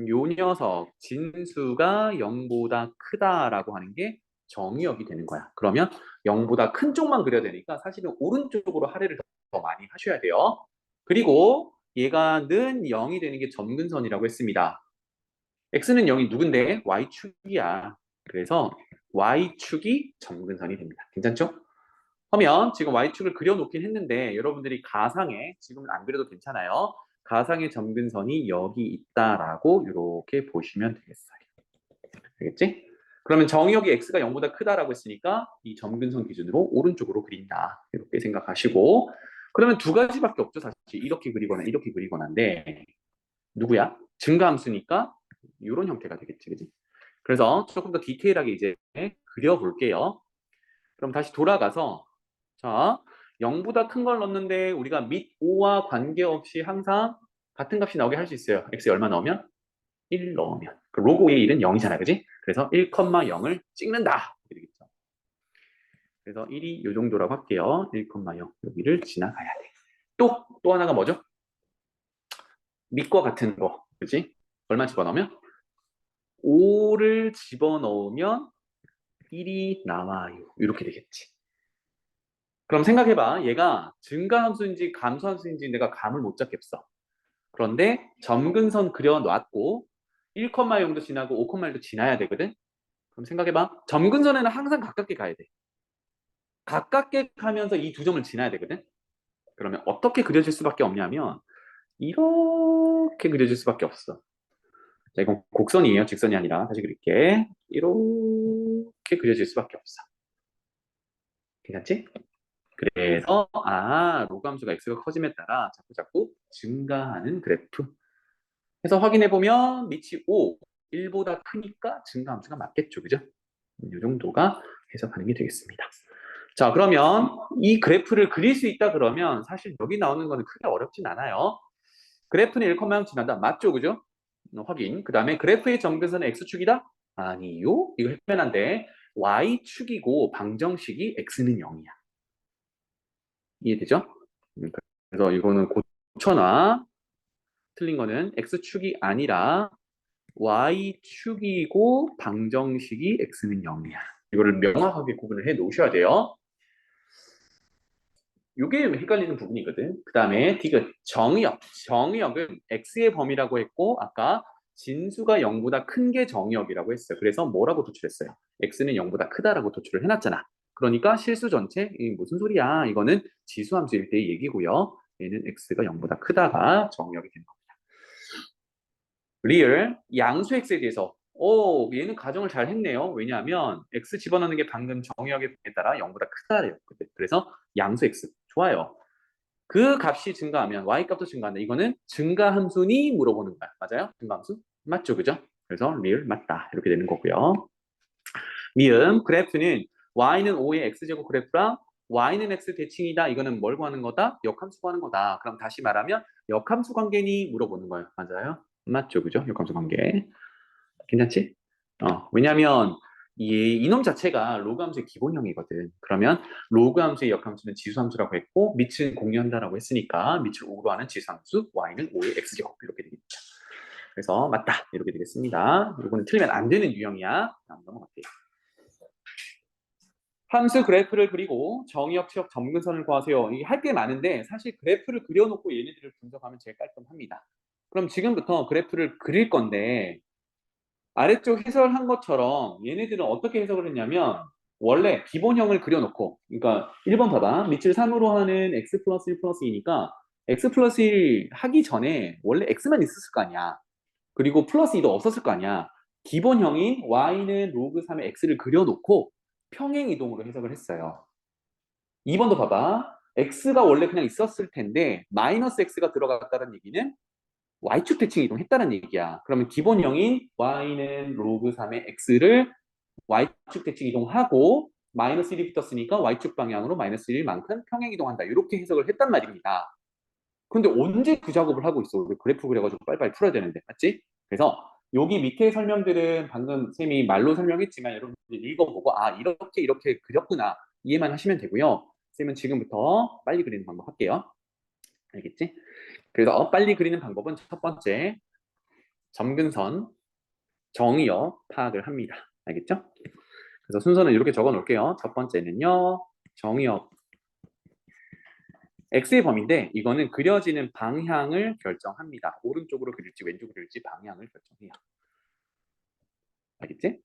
Speaker 1: 요 녀석 진수가 0보다 크다라고 하는 게 정의역이 되는 거야. 그러면 0보다 큰 쪽만 그려야 되니까 사실은 오른쪽으로 할애를 더 많이 하셔야 돼요. 그리고 얘가 는 0이 되는 게 점근선이라고 했습니다. x는 0이 누군데? y축이야. 그래서 y축이 점근선이 됩니다. 괜찮죠? 그러면 지금 y축을 그려놓긴 했는데 여러분들이 가상에 지금은 안 그려도 괜찮아요. 가상의 점근선이 여기 있다라고 이렇게 보시면 되겠어요. 알겠지? 그러면 정의역이 x가 0보다 크다라고 했으니까 이 점근선 기준으로 오른쪽으로 그린다. 이렇게 생각하시고 그러면 두 가지밖에 없죠. 사실 이렇게 그리거나 이렇게 그리거나인데 누구야? 증가함수니까 이런 형태가 되겠지. 그치? 그래서 조금 더 디테일하게 이제 그려볼게요. 그럼 다시 돌아가서 자 0보다 큰 걸 넣는데 우리가 밑 5와 관계없이 항상 같은 값이 나오게 할 수 있어요. x에 얼마 넣으면? 1 넣으면. 그 로고의 1은 0이잖아. 그지? 그래서 1,0을 찍는다. 이렇게 되겠죠. 그래서 1이 이 정도라고 할게요. 1,0 여기를 지나가야 돼. 또 하나가 뭐죠? 밑과 같은 거. 그지? 얼마 집어넣으면? 5를 집어넣으면 1이 나와요. 이렇게 되겠지. 그럼 생각해봐. 얘가 증가함수인지 감소함수인지 내가 감을 못 잡겠어. 그런데 점근선 그려놨고 1,0도 지나고 5,1도 지나야 되거든. 그럼 생각해봐. 점근선에는 항상 가깝게 가야 돼. 가깝게 가면서 이 두 점을 지나야 되거든. 그러면 어떻게 그려질 수밖에 없냐면 이렇게 그려질 수밖에 없어. 자, 이건 곡선이에요. 직선이 아니라. 다시 그릴게. 이렇게 그려질 수밖에 없어. 괜찮지? 그래서 로그 함수가 x가 커짐에 따라 자꾸 증가하는 그래프. 해서 확인해 보면 밑이 5, 1보다 크니까 증가 함수가 맞겠죠. 그죠? 이 정도가 해석하는 게 되겠습니다. 자, 그러면 이 그래프를 그릴 수 있다 그러면 사실 여기 나오는 거는 크게 어렵진 않아요. 그래프는 1,0 지난다. 맞죠? 그죠? 확인. 그 다음에 그래프의 점근선은 x축이다? 아니요. 이거 헷갈한데 y축이고 방정식이 x는 0이야. 이해되죠? 그래서 이거는 고쳐놔. 틀린 거는 x축이 아니라 y축이고 방정식이 x는 0이야. 이거를 명확하게 구분을 해 놓으셔야 돼요. 이게 헷갈리는 부분이거든. 그 다음에 디귿 정의역. 정의역은 x의 범위라고 했고 아까 진수가 0보다 큰 게 정의역이라고 했어요. 그래서 뭐라고 도출했어요? x는 0보다 크다라고 도출을 해놨잖아. 그러니까 실수 전체 무슨 소리야? 이거는 지수함수일 때의 얘기고요. 얘는 x가 0보다 크다가 정의역이 되는 겁니다. 리얼 양수 x에 대해서 얘는 가정을 잘 했네요. 왜냐하면 x 집어넣는 게 방금 정의역에 따라 0보다 크다였거든. 그래서 양수 x 좋아요. 그 값이 증가하면 y 값도 증가한다. 이거는 증가함수니 물어보는 거야. 맞아요? 증가함수? 맞죠? 그죠? 그래서 리얼 맞다. 이렇게 되는 거고요. 미음 그래프는 y는 5의 x제곱 그래프랑 y는 x 대칭이다. 이거는 뭘 구하는 거다? 역함수 구하는 거다. 그럼 다시 말하면 역함수 관계니 물어보는 거예요. 맞아요? 맞죠? 그죠? 역함수 관계. 괜찮지? 왜냐면 이놈 자체가 로그 함수의 기본형이거든. 그러면 로그 함수의 역함수는 지수함수라고 했고 밑은 공유한다라고 했으니까 밑을 5로 하는 지수함수 y는 5의 x제곱 이렇게 되겠죠. 그래서 맞다 이렇게 되겠습니다. 이거는 틀리면 안 되는 유형이야. 다음 넘어갈게요. 함수 그래프를 그리고 정의역, 치역, 점근선을 구하세요. 이게 할 게 많은데 사실 그래프를 그려놓고 얘네들을 분석하면 제일 깔끔합니다. 그럼 지금부터 그래프를 그릴 건데 아래쪽 해설한 것처럼 얘네들은 어떻게 해석을 했냐면 원래 기본형을 그려놓고 그러니까 1번 봐봐. 밑을 3으로 하는 x 플러스 1 플러스 2니까 x 플러스 1 하기 전에 원래 x만 있었을 거 아니야. 그리고 플러스 2도 없었을 거 아니야. 기본형인 y는 로그 3의 x를 그려놓고 평행 이동으로 해석을 했어요. 2번도 봐봐. x가 원래 그냥 있었을 텐데 마이너스 x가 들어갔다는 얘기는 y축 대칭 이동했다는 얘기야. 그러면 기본형인 y는 로그 3의 x를 y축 대칭 이동하고 마이너스 1이 붙었으니까 y축 방향으로 마이너스 1만큼 평행 이동한다. 이렇게 해석을 했단 말입니다. 근데 언제 그 작업을 하고 있어? 그래프 그려가지고 빨리빨리 풀어야 되는데. 맞지? 그래서 여기 밑에 설명들은 방금 쌤이 말로 설명했지만 여러분들이 읽어보고 이렇게 그렸구나 이해만 하시면 되고요. 쌤은 지금부터 빨리 그리는 방법 할게요. 알겠지? 그래서 빨리 그리는 방법은 첫 번째 점근선 정의역 파악을 합니다. 알겠죠? 그래서 순서는 이렇게 적어 놓을게요. 첫 번째는요. 정의역 x의 범위인데 이거는 그려지는 방향을 결정합니다. 오른쪽으로 그릴지 왼쪽으로 그릴지 방향을 결정해요. 알겠지?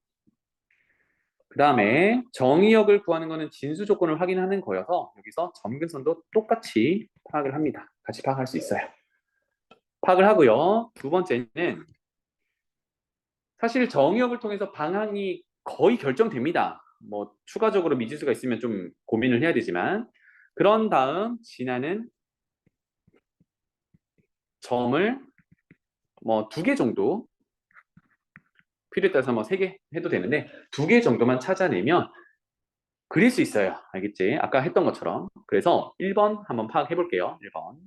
Speaker 1: 그 다음에 정의역을 구하는 거는 진수 조건을 확인하는 거여서 여기서 점근선도 똑같이 파악을 합니다. 같이 파악할 수 있어요. 파악을 하고요. 두 번째는 사실 정의역을 통해서 방향이 거의 결정됩니다. 뭐 추가적으로 미지수가 있으면 좀 고민을 해야 되지만 그런 다음 지나는 점을 뭐 2개 정도 필요에 따라서 뭐 3개 해도 되는데 2개 정도만 찾아내면 그릴 수 있어요. 알겠지? 아까 했던 것처럼. 그래서 1번 한번 파악해 볼게요. 1번.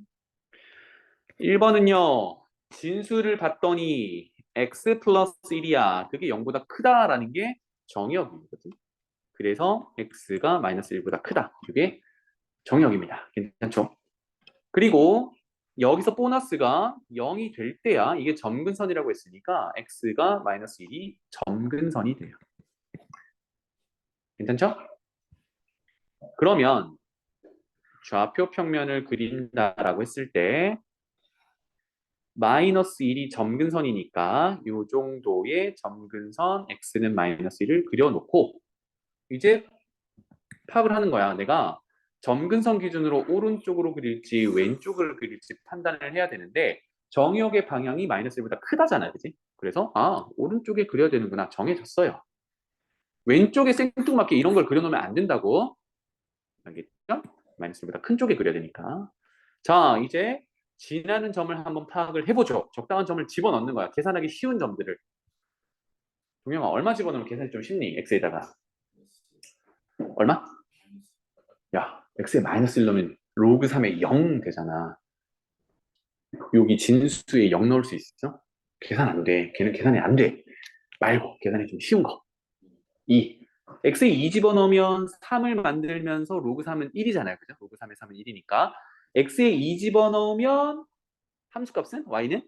Speaker 1: 1번은요. 진수를 봤더니 x 플러스 1이야. 그게 0보다 크다라는 게 정의역이거든. 그래서 x가 마이너스 1보다 크다. 이게 정의역입니다. 괜찮죠? 그리고 여기서 보너스가 0이 될 때야 이게 점근선이라고 했으니까 x가 마이너스 1이 점근선이 돼요. 괜찮죠? 그러면 좌표 평면을 그린다라고 했을 때 마이너스 1이 점근선이니까 이 정도의 점근선 x는 마이너스 1을 그려놓고 이제 파악을 하는 거야. 내가 점근선 기준으로 오른쪽으로 그릴지 왼쪽을 그릴지 판단을 해야 되는데 정의역의 방향이 마이너스 1보다 크다잖아요. 그지? 그래서 오른쪽에 그려야 되는구나. 정해졌어요. 왼쪽에 생뚱맞게 이런 걸 그려놓으면 안 된다고. 알겠죠? 마이너스 1보다 큰 쪽에 그려야 되니까. 자, 이제 지나는 점을 한번 파악을 해보죠. 적당한 점을 집어넣는 거야. 계산하기 쉬운 점들을. 동영아, 얼마 집어넣으면 계산이 좀 쉽니? x에다가. 얼마? 야, x에 마이너스 1 넣으면 로그 3에 0 되잖아. 여기 진수에 0 넣을 수 있어? 계산 안 돼. 걔는 계산이 안 돼. 말고 계산이 좀 쉬운 거. 2. x에 2 집어넣으면 3을 만들면서 로그 3은 1이잖아요. 그죠? 로그 3의 3은 1이니까 x에 2 집어넣으면 함수값은 y는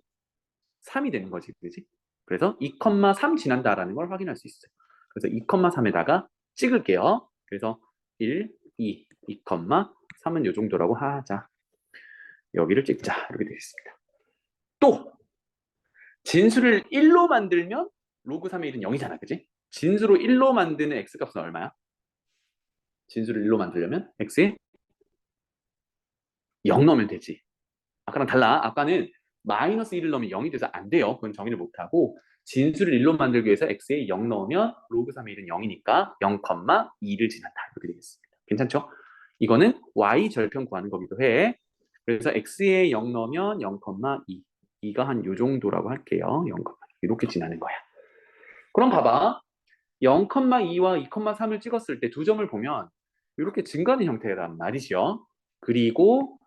Speaker 1: 3이 되는 거지. 그지? 그래서 2,3 지난다라는 걸 확인할 수 있어요. 그래서 2,3에다가 찍을게요. 그래서 1, 2, 2,3은 이 정도라고 하자. 여기를 찍자. 이렇게 되겠습니다. 또 진수를 1로 만들면 로그 3의 1은 0이잖아. 그지? 진수로 1로 만드는 x값은 얼마야? 진수를 1로 만들려면 x에 0 넣으면 되지. 아까랑 달라. 아까는 마이너스 1을 넣으면 0이 돼서 안 돼요. 그건 정의를 못하고 진수를 1로 만들기 위해서 x에 0 넣으면 로그 3의 1은 0이니까 0,2를 지난다. 이렇게 되겠습니다. 괜찮죠? 이거는 y 절편 구하는 거기도 해. 그래서 x에 0 넣으면 0,2. 2가 한 요 정도라고 할게요. 0, 이렇게 지나는 거야. 그럼 봐봐. 0,2와 2,3을 찍었을 때 두 점을 보면 이렇게 증가하는 형태란 말이죠. 그리고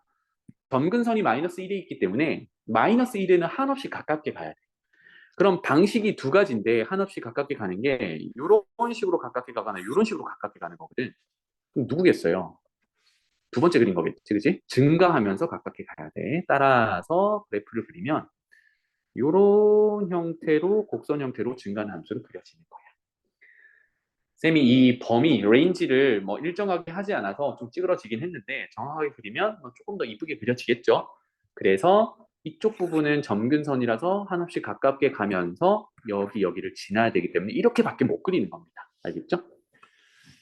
Speaker 1: 점근선이 마이너스 1에 있기 때문에 마이너스 1에는 한없이 가깝게 가야 돼. 그럼 방식이 두 가지인데 한없이 가깝게 가는 게 이런 식으로 가깝게 가거나 이런 식으로 가깝게 가는 거거든. 그럼 누구겠어요? 두 번째 그린 거겠지, 그지? 증가하면서 가깝게 가야 돼. 따라서 그래프를 그리면 이런 형태로 곡선 형태로 증가하는 함수를 그려지는 거야. 쌤이 이 범위, 레인지를 뭐 일정하게 하지 않아서 좀 찌그러지긴 했는데 정확하게 그리면 조금 더 이쁘게 그려지겠죠. 그래서 이쪽 부분은 점근선이라서 한없이 가깝게 가면서 여기를 지나야 되기 때문에 이렇게밖에 못 그리는 겁니다. 알겠죠?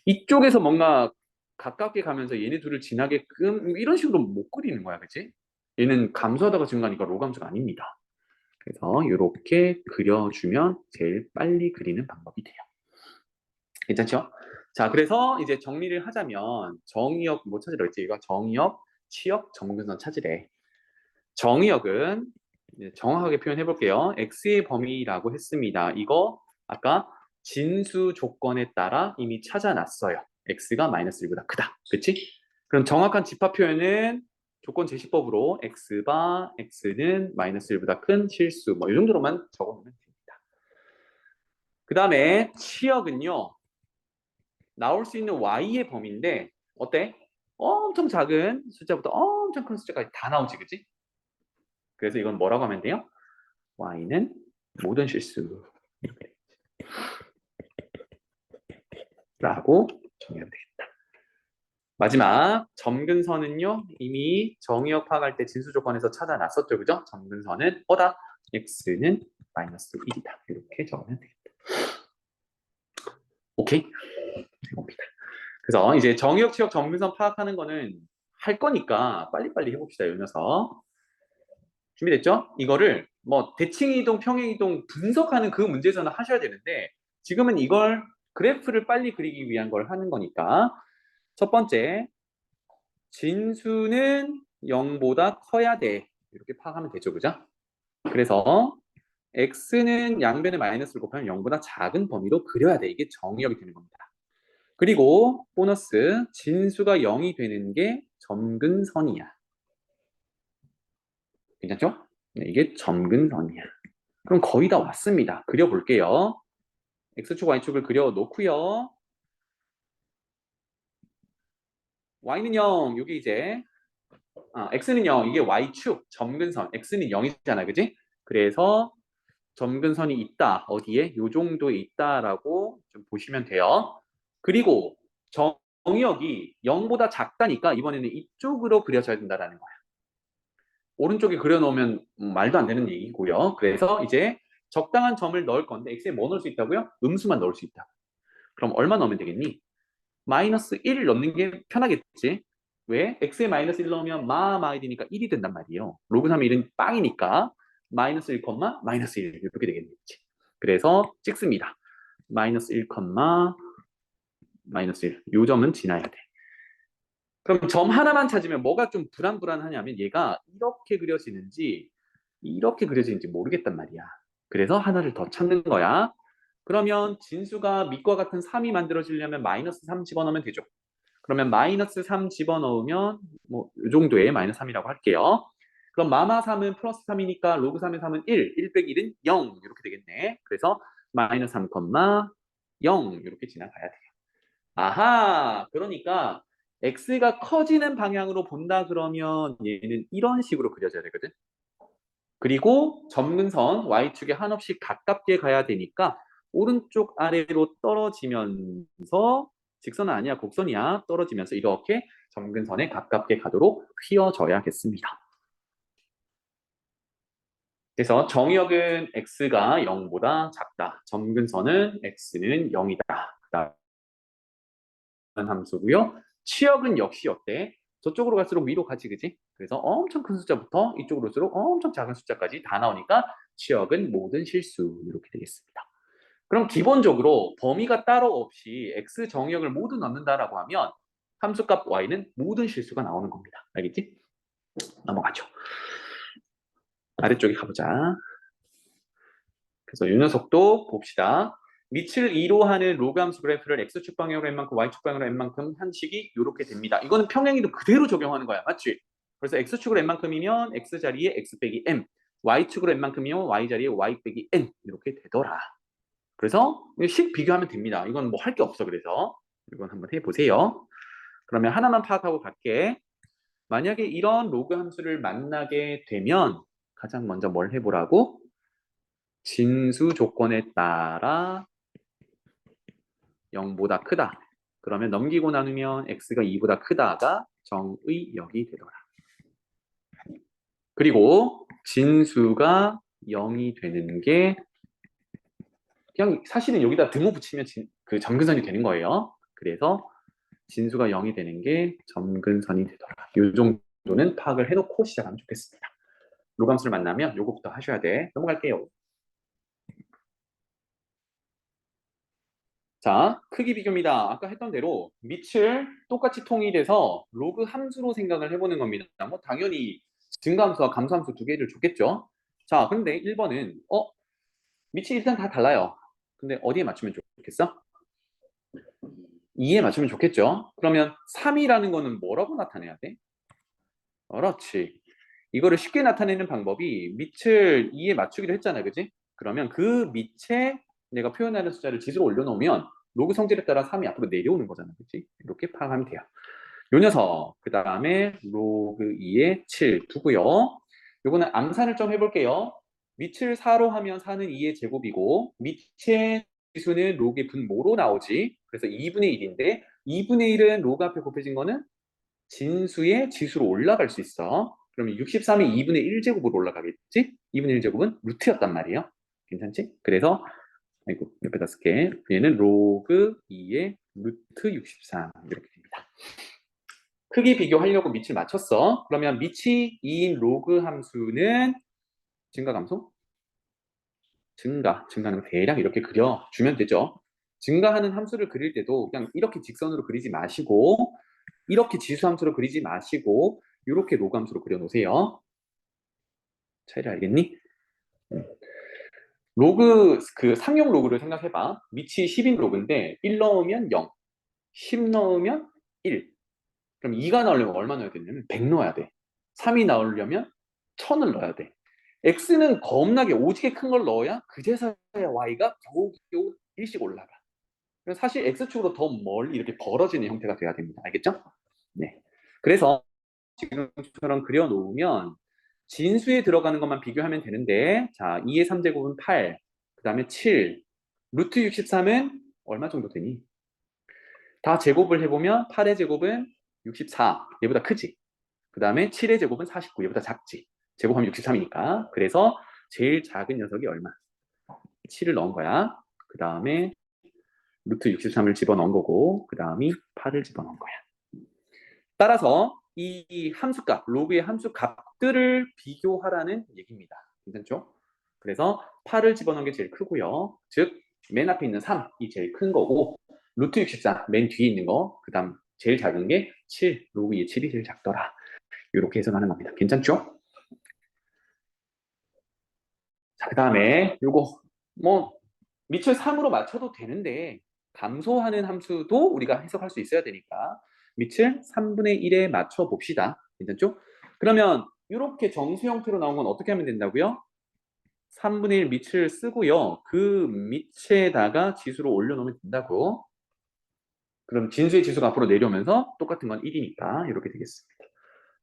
Speaker 1: 이쪽에서 뭔가 가깝게 가면서 얘네 둘을 지나게끔 이런 식으로 못 그리는 거야. 그치? 얘는 감소하다가 증가하니까 로감수가 아닙니다. 그래서 이렇게 그려주면 제일 빨리 그리는 방법이 돼요. 괜찮죠? 자, 그래서 이제 정리를 하자면 정의역 뭐 찾으라 했지? 이거 정의역, 치역, 점근선 찾으래. 정의역은 정확하게 표현해 볼게요. x의 범위라고 했습니다. 이거 아까 진수 조건에 따라 이미 찾아놨어요. x가 마이너스 1보다 크다. 그렇지? 그럼 정확한 집합 표현은 조건 제시법으로 x바 x는 마이너스 1보다 큰 실수 뭐 이 정도로만 적어놓으면 됩니다. 그 다음에 치역은요. 나올 수 있는 y의 범위인데 어때? 엄청 작은 숫자부터 엄청 큰 숫자까지 다 나오지, 그치? 그래서 이건 뭐라고 하면 돼요? y는 모든 실수 라고 정의하면 되겠다. 마지막 점근선은요 이미 정의역 파악할 때 진수 조건에서 찾아놨었죠, 그죠? 점근선은 뭐다? x는 마이너스 1이다. 이렇게 적으면 되겠다. 오케이? 이겁니다. 그래서 이제 정의역, 치역, 점근선 파악하는 거는 할 거니까 빨리빨리 해봅시다. 이 녀석. 준비됐죠? 이거를 뭐 대칭이동, 평행이동 분석하는 그 문제에서는 하셔야 되는데 지금은 이걸 그래프를 빨리 그리기 위한 걸 하는 거니까 첫 번째, 진수는 0보다 커야 돼. 이렇게 파악하면 되죠. 그죠? 그래서 x는 양변에 마이너스를 곱하면 0보다 작은 범위로 그려야 돼. 이게 정의역이 되는 겁니다. 그리고 보너스, 진수가 0이 되는 게 점근선이야. 괜찮죠? 네, 이게 점근선이야. 그럼 거의 다 왔습니다. 그려볼게요. x축, y축을 그려놓고요. y는 0, 여기 이제 x는 0, 이게 y축, 점근선. x는 0이잖아, 그지? 그래서 점근선이 있다. 어디에? 요 정도에 있다라고 좀 보시면 돼요. 그리고 정의역이 0보다 작다니까 이번에는 이쪽으로 그려져야 된다라는 거야. 오른쪽에 그려놓으면 말도 안 되는 얘기고요. 그래서 이제 적당한 점을 넣을 건데 x에 뭐 넣을 수 있다고요? 음수만 넣을 수 있다. 그럼 얼마 넣으면 되겠니? 마이너스 1 넣는 게 편하겠지? 왜? x에 마이너스 1 넣으면 마이 되니까 1이 된단 말이에요. 로그 3의 1은 빵이니까 마이너스 1, 마이너스 1 이렇게 되겠지. 그래서 찍습니다. 마이너스 1, 마이너스 1. 요 점은 지나야 돼. 그럼 점 하나만 찾으면 뭐가 좀 불안불안하냐면 얘가 이렇게 그려지는지 이렇게 그려지는지 모르겠단 말이야. 그래서 하나를 더 찾는 거야. 그러면 진수가 밑과 같은 3이 만들어지려면 마이너스 3 집어넣으면 되죠. 그러면 마이너스 3 집어넣으면 뭐 이 정도의 마이너스 3이라고 할게요. 그럼 마마 3은 플러스 3이니까 로그 3의 3은 1, 1 빼기 1은 0 이렇게 되겠네. 그래서 마이너스 3, 0 이렇게 지나가야 돼요. 아하, 그러니까 x가 커지는 방향으로 본다 그러면 얘는 이런 식으로 그려져야 되거든. 그리고 점근선 y축에 한없이 가깝게 가야 되니까 오른쪽 아래로 떨어지면서 직선은 아니야, 곡선이야. 떨어지면서 이렇게 점근선에 가깝게 가도록 휘어져야겠습니다. 그래서 정의역은 x가 0보다 작다. 점근선은 x는 0이다. 함수고요. 치역은 역시 어때? 저쪽으로 갈수록 위로 가지, 그지? 그래서 엄청 큰 숫자부터 이쪽으로 올수록 엄청 작은 숫자까지 다 나오니까 치역은 모든 실수 이렇게 되겠습니다. 그럼 기본적으로 범위가 따로 없이 x 정의역을 모두 넣는다라고 하면 함수값 y는 모든 실수가 나오는 겁니다. 알겠지? 넘어가죠. 아래쪽에 가보자. 그래서 이 녀석도 봅시다. 밑을 2로 하는 로그 함수 그래프를 x축 방향으로 n만큼 y축 방향으로 n만큼 한 식이 이렇게 됩니다. 이거는 평행이도 그대로 적용하는 거야. 맞지? 그래서 x축으로 n만큼이면 x 자리에 x 빼기 m, y축으로 n만큼이면 y 자리에 y 빼기 n 이렇게 되더라. 그래서 식 비교하면 됩니다. 이건 뭐 할 게 없어. 그래서 이건 한번 해보세요. 그러면 하나만 파악하고 갈게. 만약에 이런 로그 함수를 만나게 되면 가장 먼저 뭘 해보라고? 진수 조건에 따라 0보다 크다. 그러면 넘기고 나누면 x가 2보다 크다가 정의역이 되더라. 그리고 진수가 0이 되는 게 그냥 사실은 여기다 등호 붙이면 그 점근선이 되는 거예요. 그래서 진수가 0이 되는 게 점근선이 되더라. 이 정도는 파악을 해놓고 시작하면 좋겠습니다. 로감수를 만나면 요거부터 하셔야 돼. 넘어갈게요. 자, 크기 비교입니다. 아까 했던 대로 밑을 똑같이 통일해서 로그 함수로 생각을 해보는 겁니다. 뭐 당연히 증가함수와 감소함수 두 개를 줬겠죠. 자, 근데 1번은 밑이 일단 다 달라요. 근데 어디에 맞추면 좋겠어? 2에 맞추면 좋겠죠. 그러면 3이라는 거는 뭐라고 나타내야 돼? 그렇지. 이거를 쉽게 나타내는 방법이 밑을 2에 맞추기로 했잖아, 그지? 그러면 그 밑에 내가 표현하는 숫자를 지수로 올려놓으면 로그 성질에 따라 3이 앞으로 내려오는 거잖아, 그지? 이렇게 파악하면 돼요. 요 녀석, 그 다음에 로그 2에 7 두고요. 요거는 암산을 좀 해볼게요. 밑을 4로 하면 4는 2의 제곱이고 밑의 지수는 로그의 분모로 나오지. 그래서 2분의 1인데 2분의 1은 로그 앞에 곱해진 거는 진수의 지수로 올라갈 수 있어. 그러면 63이 2분의 1제곱으로 올라가겠지? 2분의 1제곱은 루트였단 말이에요. 괜찮지? 그래서 아이고 옆에다 쓸게. 얘는 로그 2의 루트 63 이렇게 됩니다. 크기 비교하려고 밑을 맞췄어. 그러면 밑이 2인 로그 함수는 증가 감소? 증가는 대략 이렇게 그려주면 되죠. 증가하는 함수를 그릴 때도 그냥 이렇게 직선으로 그리지 마시고 이렇게 지수 함수로 그리지 마시고 이렇게 로그 함수로 그려놓으세요. 차이를 알겠니? 로그 그 상용 로그를 생각해봐. 밑이 10인 로그인데 1 넣으면 0, 10 넣으면 1. 그럼 2가 나오려면 얼마 넣어야 되냐면 100 넣어야 돼. 3이 나오려면 1000을 넣어야 돼. x는 겁나게 오지게 큰 걸 넣어야 그제서야 y가 겨우겨우 1씩 올라가. 그래서 사실 x축으로 더 멀리 이렇게 벌어지는 형태가 돼야 됩니다. 알겠죠? 네. 그래서 지금처럼 그려놓으면 진수에 들어가는 것만 비교하면 되는데 자 2의 3제곱은 8, 그 다음에 7, 루트 63은 얼마 정도 되니? 다 제곱을 해보면 8의 제곱은 64, 얘보다 크지. 그 다음에 7의 제곱은 49, 얘보다 작지. 제곱하면 63이니까. 그래서 제일 작은 녀석이 얼마? 7을 넣은 거야. 그 다음에 루트 63을 집어넣은 거고, 그 다음이 8을 집어넣은 거야. 따라서 이 함수값, 로그의 함수값들을 비교하라는 얘기입니다. 괜찮죠? 그래서 8을 집어넣은 게 제일 크고요. 즉, 맨 앞에 있는 3이 제일 큰 거고, 루트 64, 맨 뒤에 있는 거, 그 다음 제일 작은 게 7, 로그 2의 7이 제일 작더라. 이렇게 해석하는 겁니다. 괜찮죠? 자, 그 다음에 요거 뭐 밑을 3으로 맞춰도 되는데 감소하는 함수도 우리가 해석할 수 있어야 되니까 밑을 3분의 1에 맞춰 봅시다. 괜찮죠? 그러면 이렇게 정수 형태로 나온 건 어떻게 하면 된다고요? 3분의 1 밑을 쓰고요. 그 밑에다가 지수로 올려놓으면 된다고. 그럼 진수의 지수가 앞으로 내려오면서 똑같은 건 1이니까 이렇게 되겠습니다.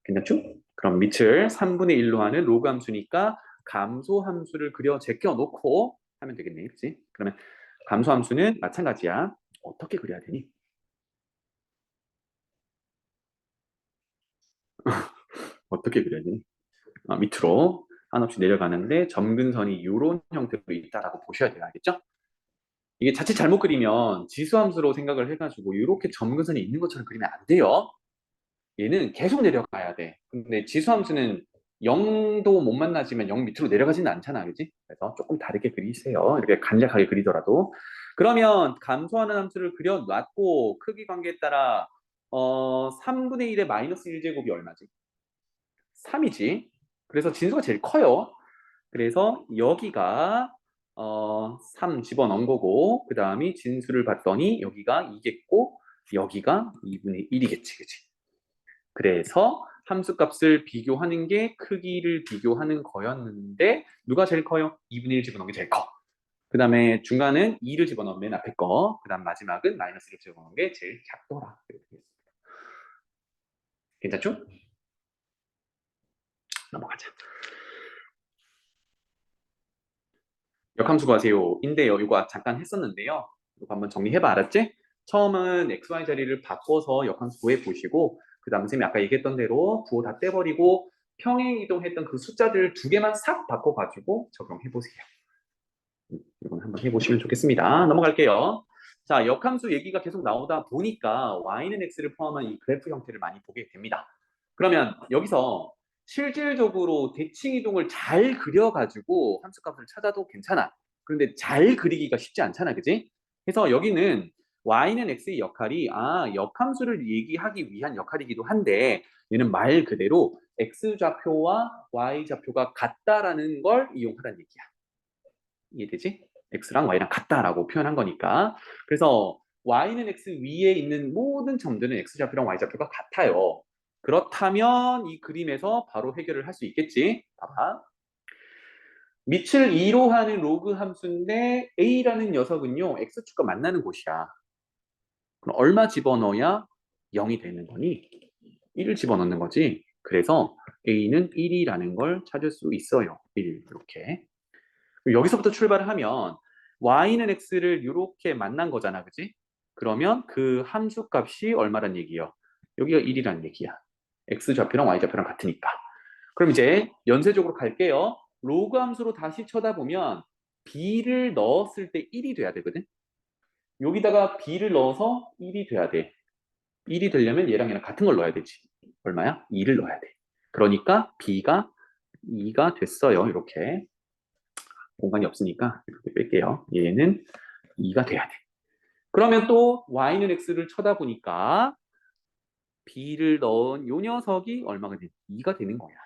Speaker 1: 괜찮죠? 그럼 밑을 3분의 1로 하는 로그 함수니까 감소 함수를 그려 제껴 놓고 하면 되겠네. 그치? 그러면 감소 함수는 마찬가지야. 어떻게 그려야 되니? 어떻게 그려야 되니? 밑으로 한없이 내려가는데 점근선이 이런 형태로 있다라고 보셔야 돼요. 알겠죠? 이게 자칫 잘못 그리면 지수함수로 생각을 해가지고 이렇게 점근선이 있는 것처럼 그리면 안 돼요. 얘는 계속 내려가야 돼. 근데 지수함수는 0도 못 만나지만 0 밑으로 내려가지는 않잖아, 그지? 그래서 조금 다르게 그리세요. 이렇게 간략하게 그리더라도. 그러면 감소하는 함수를 그려놨고 크기 관계에 따라 3분의 1의 마이너스 1제곱이 얼마지? 3이지. 그래서 진수가 제일 커요. 그래서 여기가 3 집어넣은 거고 그 다음이 진수를 봤더니 여기가 2겠고 여기가 2분의 1이겠지, 그치? 그래서 함수값을 비교하는 게 크기를 비교하는 거였는데 누가 제일 커요? 2분의 1 집어넣은 게 제일 커. 그 다음에 중간은 2를 집어넣으면 맨 앞에 거. 그 다음 마지막은 마이너스 1을 집어넣은 게 제일 작더라. 괜찮죠? 넘어가자. 역함수 구하세요. 인데요. 이거 잠깐 했었는데요. 이거 한번 정리해봐. 알았지? 처음은 XY 자리를 바꿔서 역함수 구해 보시고 그 다음 쌤이 아까 얘기했던 대로 부호 다 떼버리고 평행 이동했던 그 숫자들 두 개만 싹 바꿔가지고 적용해 보세요. 이건 한번 해보시면 좋겠습니다. 넘어갈게요. 자, 역함수 얘기가 계속 나오다 보니까 y는 x를 포함한 이 그래프 형태를 많이 보게 됩니다. 그러면 여기서 실질적으로 대칭 이동을 잘 그려가지고 함수값을 찾아도 괜찮아. 그런데 잘 그리기가 쉽지 않잖아, 그지? 그래서 여기는 y는 x의 역할이 역함수를 얘기하기 위한 역할이기도 한데 얘는 말 그대로 x좌표와 y좌표가 같다라는 걸 이용하라는 얘기야. 이해되지? x랑 y랑 같다라고 표현한 거니까. 그래서 y는 x 위에 있는 모든 점들은 x좌표랑 y좌표가 같아요. 그렇다면 이 그림에서 바로 해결을 할 수 있겠지. 봐봐. 밑을 2로 하는 로그 함수인데 a라는 녀석은요. x축과 만나는 곳이야. 그럼 얼마 집어넣어야 0이 되는 거니? 1을 집어넣는 거지. 그래서 a는 1이라는 걸 찾을 수 있어요. 1 이렇게. 여기서부터 출발을 하면 y는 x를 이렇게 만난 거잖아, 그지? 그러면 그 함수 값이 얼마란 얘기예요? 여기가 1이란 얘기야. x좌표랑 y좌표랑 같으니까. 그럼 이제 연쇄적으로 갈게요. 로그 함수로 다시 쳐다보면 b를 넣었을 때 1이 돼야 되거든. 여기다가 b를 넣어서 1이 돼야 돼. 1이 되려면 얘랑 같은 걸 넣어야 되지. 얼마야? 2를 넣어야 돼. 그러니까 b가 2가 됐어요. 이렇게. 공간이 없으니까 이렇게 뺄게요. 얘는 2가 돼야 돼. 그러면 또 y는 x를 쳐다보니까 b를 넣은 요 녀석이 얼마가 돼? 2가 되는 거야.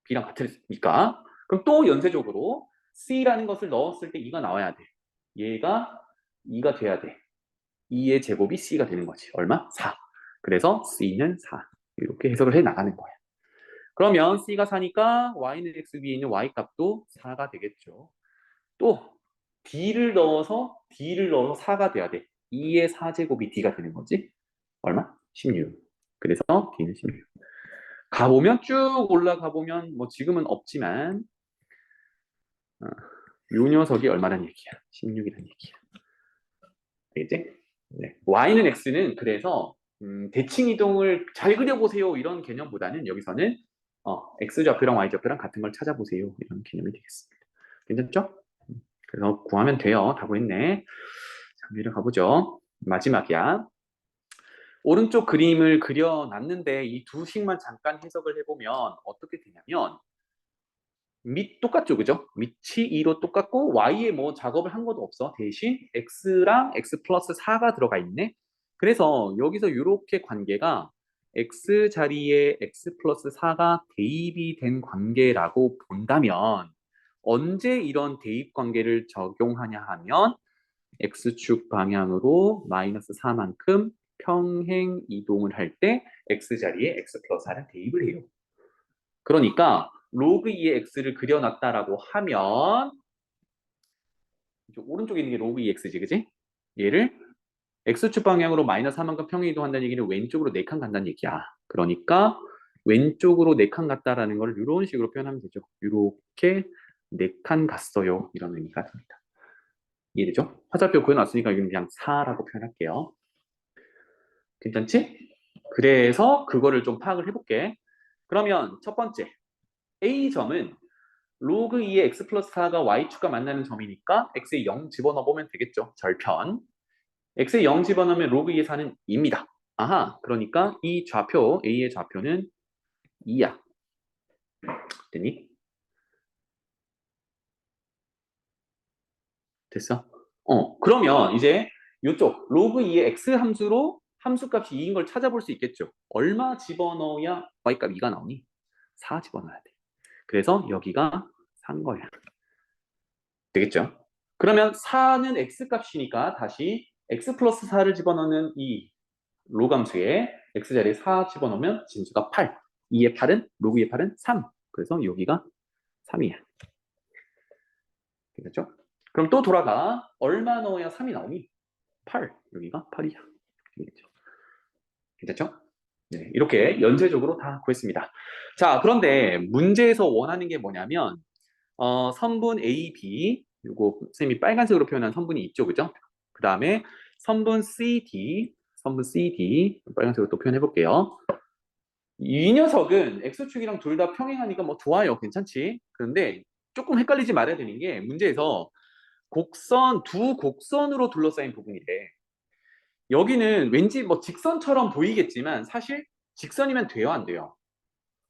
Speaker 1: b랑 같으니까. 그럼 또 연쇄적으로 c라는 것을 넣었을 때 2가 나와야 돼. 얘가 2가 돼야 돼. 2의 제곱이 c가 되는 거지. 얼마? 4. 그래서 c는 4. 이렇게 해석을 해 나가는 거야. 그러면 c가 4니까 y는 x 위에 있는 y 값도 4가 되겠죠. 또 D를 넣어서 4가 돼야 돼. 2의 4제곱이 D가 되는 거지. 얼마? 16. 그래서 D는 16. 가보면 쭉 올라가 보면 뭐 지금은 없지만 요 녀석이 얼마란 얘기야? 16이란 얘기야. 알겠지? 네. y는 x는 그래서 대칭 이동을 잘 그려보세요 이런 개념보다는 여기서는 x좌표랑 y좌표랑 같은 걸 찾아보세요 이런 개념이 되겠습니다. 괜찮죠? 그래서 구하면 돼요. 다 구했네. 자, 내려가 보죠. 마지막이야. 오른쪽 그림을 그려놨는데 이 두 식만 잠깐 해석을 해보면 어떻게 되냐면 밑 똑같죠, 그죠? 밑이 2로 똑같고 y에 뭐 작업을 한 것도 없어. 대신 x랑 x 플러스 4가 들어가 있네. 그래서 여기서 이렇게 관계가 x 자리에 x 플러스 4가 대입이 된 관계라고 본다면 언제 이런 대입 관계를 적용하냐 하면 x축 방향으로 마이너스 4만큼 평행 이동을 할 때 x 자리에 x 플러스 4를 대입을 해요. 그러니까 로그 2의 x를 그려놨다라고 하면 오른쪽에 있는 게 로그 2x지, 그지? 얘를 x축 방향으로 마이너스 4만큼 평행 이동한다는 얘기는 왼쪽으로 4칸 간다는 얘기야. 그러니까 왼쪽으로 4칸 갔다라는 걸 이런 식으로 표현하면 되죠. 이렇게 4칸 갔어요. 이런 의미가 됩니다. 이해되죠? 화살표 그려놨으니까 여기는 그냥 4라고 표현할게요. 괜찮지? 그래서 그거를 좀 파악을 해볼게. 그러면 첫 번째 A점은 로그 2의 x 플러스 4가 y축과 만나는 점이니까 x에 0 집어넣어보면 되겠죠. 절편. x에 0 집어넣으면 로그 2의 4는 2입니다. 아하, 그러니까 이 좌표, A의 좌표는 2야. 됐니? 됐어? 그러면 이제 이쪽 로그 2의 x 함수로 함수값이 2인 걸 찾아볼 수 있겠죠. 얼마 집어넣어야 y값 2가 나오니? 4 집어넣어야 돼. 그래서 여기가 4인 거야. 되겠죠? 그러면 4는 x값이니까 다시 x 플러스 4를 집어넣는 이 로감수에 x자리에 4 집어넣으면 진수가 8. 2의 8은 로그 2의 8은 3. 그래서 여기가 3이야. 되겠죠? 그럼 또 돌아가. 얼마 넣어야 3이 나오니? 8. 여기가 8이야. 되겠죠? 괜찮죠? 네, 이렇게 연쇄적으로 다 구했습니다. 자, 그런데 문제에서 원하는 게 뭐냐면 선분 A, B, 요거 쌤이 빨간색으로 표현한 선분이 있죠, 그죠? 그 다음에 선분 C, D, 선분 C, D 빨간색으로 또 표현해 볼게요. 이 녀석은 X축이랑 둘 다 평행하니까 뭐 좋아요, 괜찮지? 그런데 조금 헷갈리지 말아야 되는 게 문제에서 곡선, 두 곡선으로 둘러싸인 부분이래. 여기는 왠지 뭐 직선처럼 보이겠지만 사실 직선이면 돼요, 안 돼요?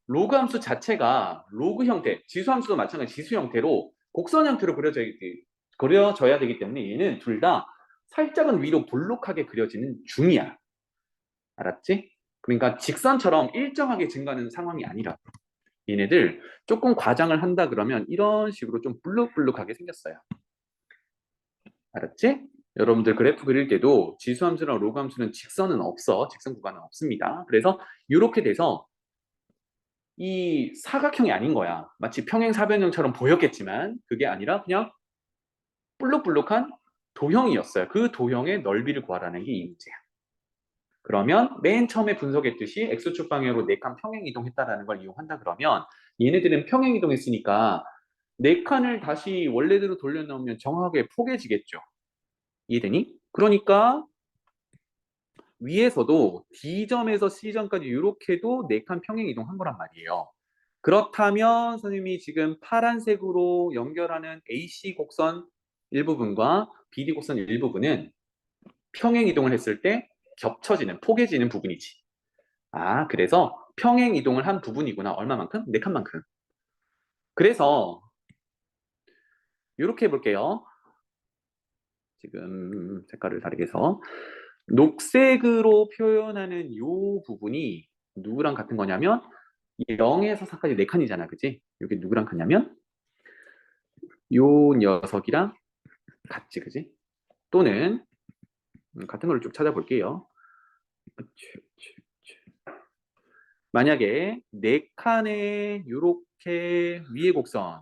Speaker 1: 로그 함수 자체가 로그 형태, 지수 함수도 마찬가지 지수 형태로 곡선 형태로 그려져야 되기 때문에 얘는 둘 다 살짝은 위로 볼록하게 그려지는 중이야. 알았지? 그러니까 직선처럼 일정하게 증가하는 상황이 아니라 얘네들 조금 과장을 한다 그러면 이런 식으로 좀 불룩불룩하게 생겼어요. 알았지? 여러분들 그래프 그릴 때도 지수 함수랑 로그 함수는 직선은 없어. 직선 구간은 없습니다. 그래서 이렇게 돼서 이 사각형이 아닌 거야. 마치 평행 사변형처럼 보였겠지만 그게 아니라 그냥 볼록볼록한 도형이었어요. 그 도형의 넓이를 구하라는 게 이 문제야. 그러면 맨 처음에 분석했듯이 x축 방향으로 4칸 평행 이동했다라는 걸 이용한다 그러면 얘네들은 평행 이동했으니까 4칸을 다시 원래대로 돌려놓으면 정확하게 포개지겠죠. 이해되니? 그러니까 위에서도 D점에서 C점까지 이렇게도 4칸 평행 이동한 거란 말이에요. 그렇다면 선생님이 지금 파란색으로 연결하는 AC 곡선 일부분과 BD 곡선 일부분은 평행 이동을 했을 때 겹쳐지는, 포개지는 부분이지. 아, 그래서 평행 이동을 한 부분이구나. 얼마만큼? 4칸만큼. 그래서 이렇게 해볼게요. 지금 색깔을 다르게 해서 녹색으로 표현하는 이 부분이 누구랑 같은 거냐면 0에서 4까지 4칸이잖아, 그치? 이게 누구랑 같냐면 요 녀석이랑 같지, 그지? 또는 같은 걸 쭉 찾아볼게요. 만약에 4칸의 이렇게 위의 곡선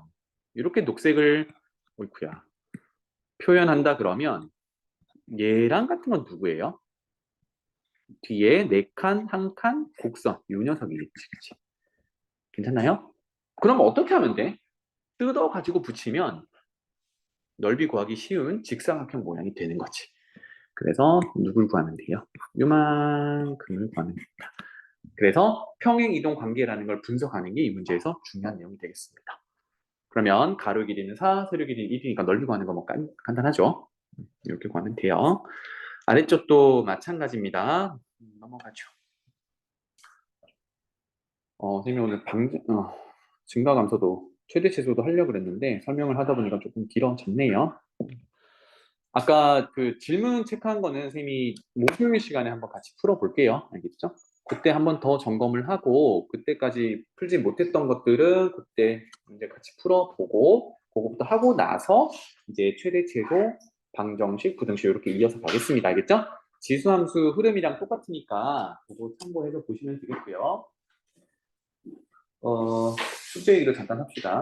Speaker 1: 이렇게 녹색을 어이쿠야 표현한다 그러면 얘랑 같은 건 누구예요? 뒤에 4칸, 1칸 곡선 이 녀석이겠지, 그치? 괜찮나요? 그럼 어떻게 하면 돼? 뜯어가지고 붙이면 넓이 구하기 쉬운 직사각형 모양이 되는 거지. 그래서 누굴 구하면 돼요? 요만큼을 구하면 됩니다. 그래서 평행 이동 관계라는 걸 분석하는 게 이 문제에서 중요한 내용이 되겠습니다. 그러면 가로 길이는 4, 세로 길이는 1이니까 넓이 구하는 거 뭐 간단하죠? 이렇게 구하면 돼요. 아래쪽도 마찬가지입니다. 넘어가죠. 선생님 오늘 증가감소도 최대치수도 하려고 그랬는데 설명을 하다 보니까 조금 길어졌네요. 아까 그 질문 체크한 거는 선생님이 목요일 시간에 한번 같이 풀어볼게요. 알겠죠? 그때 한번 더 점검을 하고 그때까지 풀지 못했던 것들은 그때 이제 같이 풀어보고 그거부터 하고 나서 이제 최대 최소 방정식, 부등식 이렇게 이어서 가겠습니다. 알겠죠? 지수함수 흐름이랑 똑같으니까 그거 참고해서 보시면 되겠고요. 숙제 얘기도 잠깐 합시다.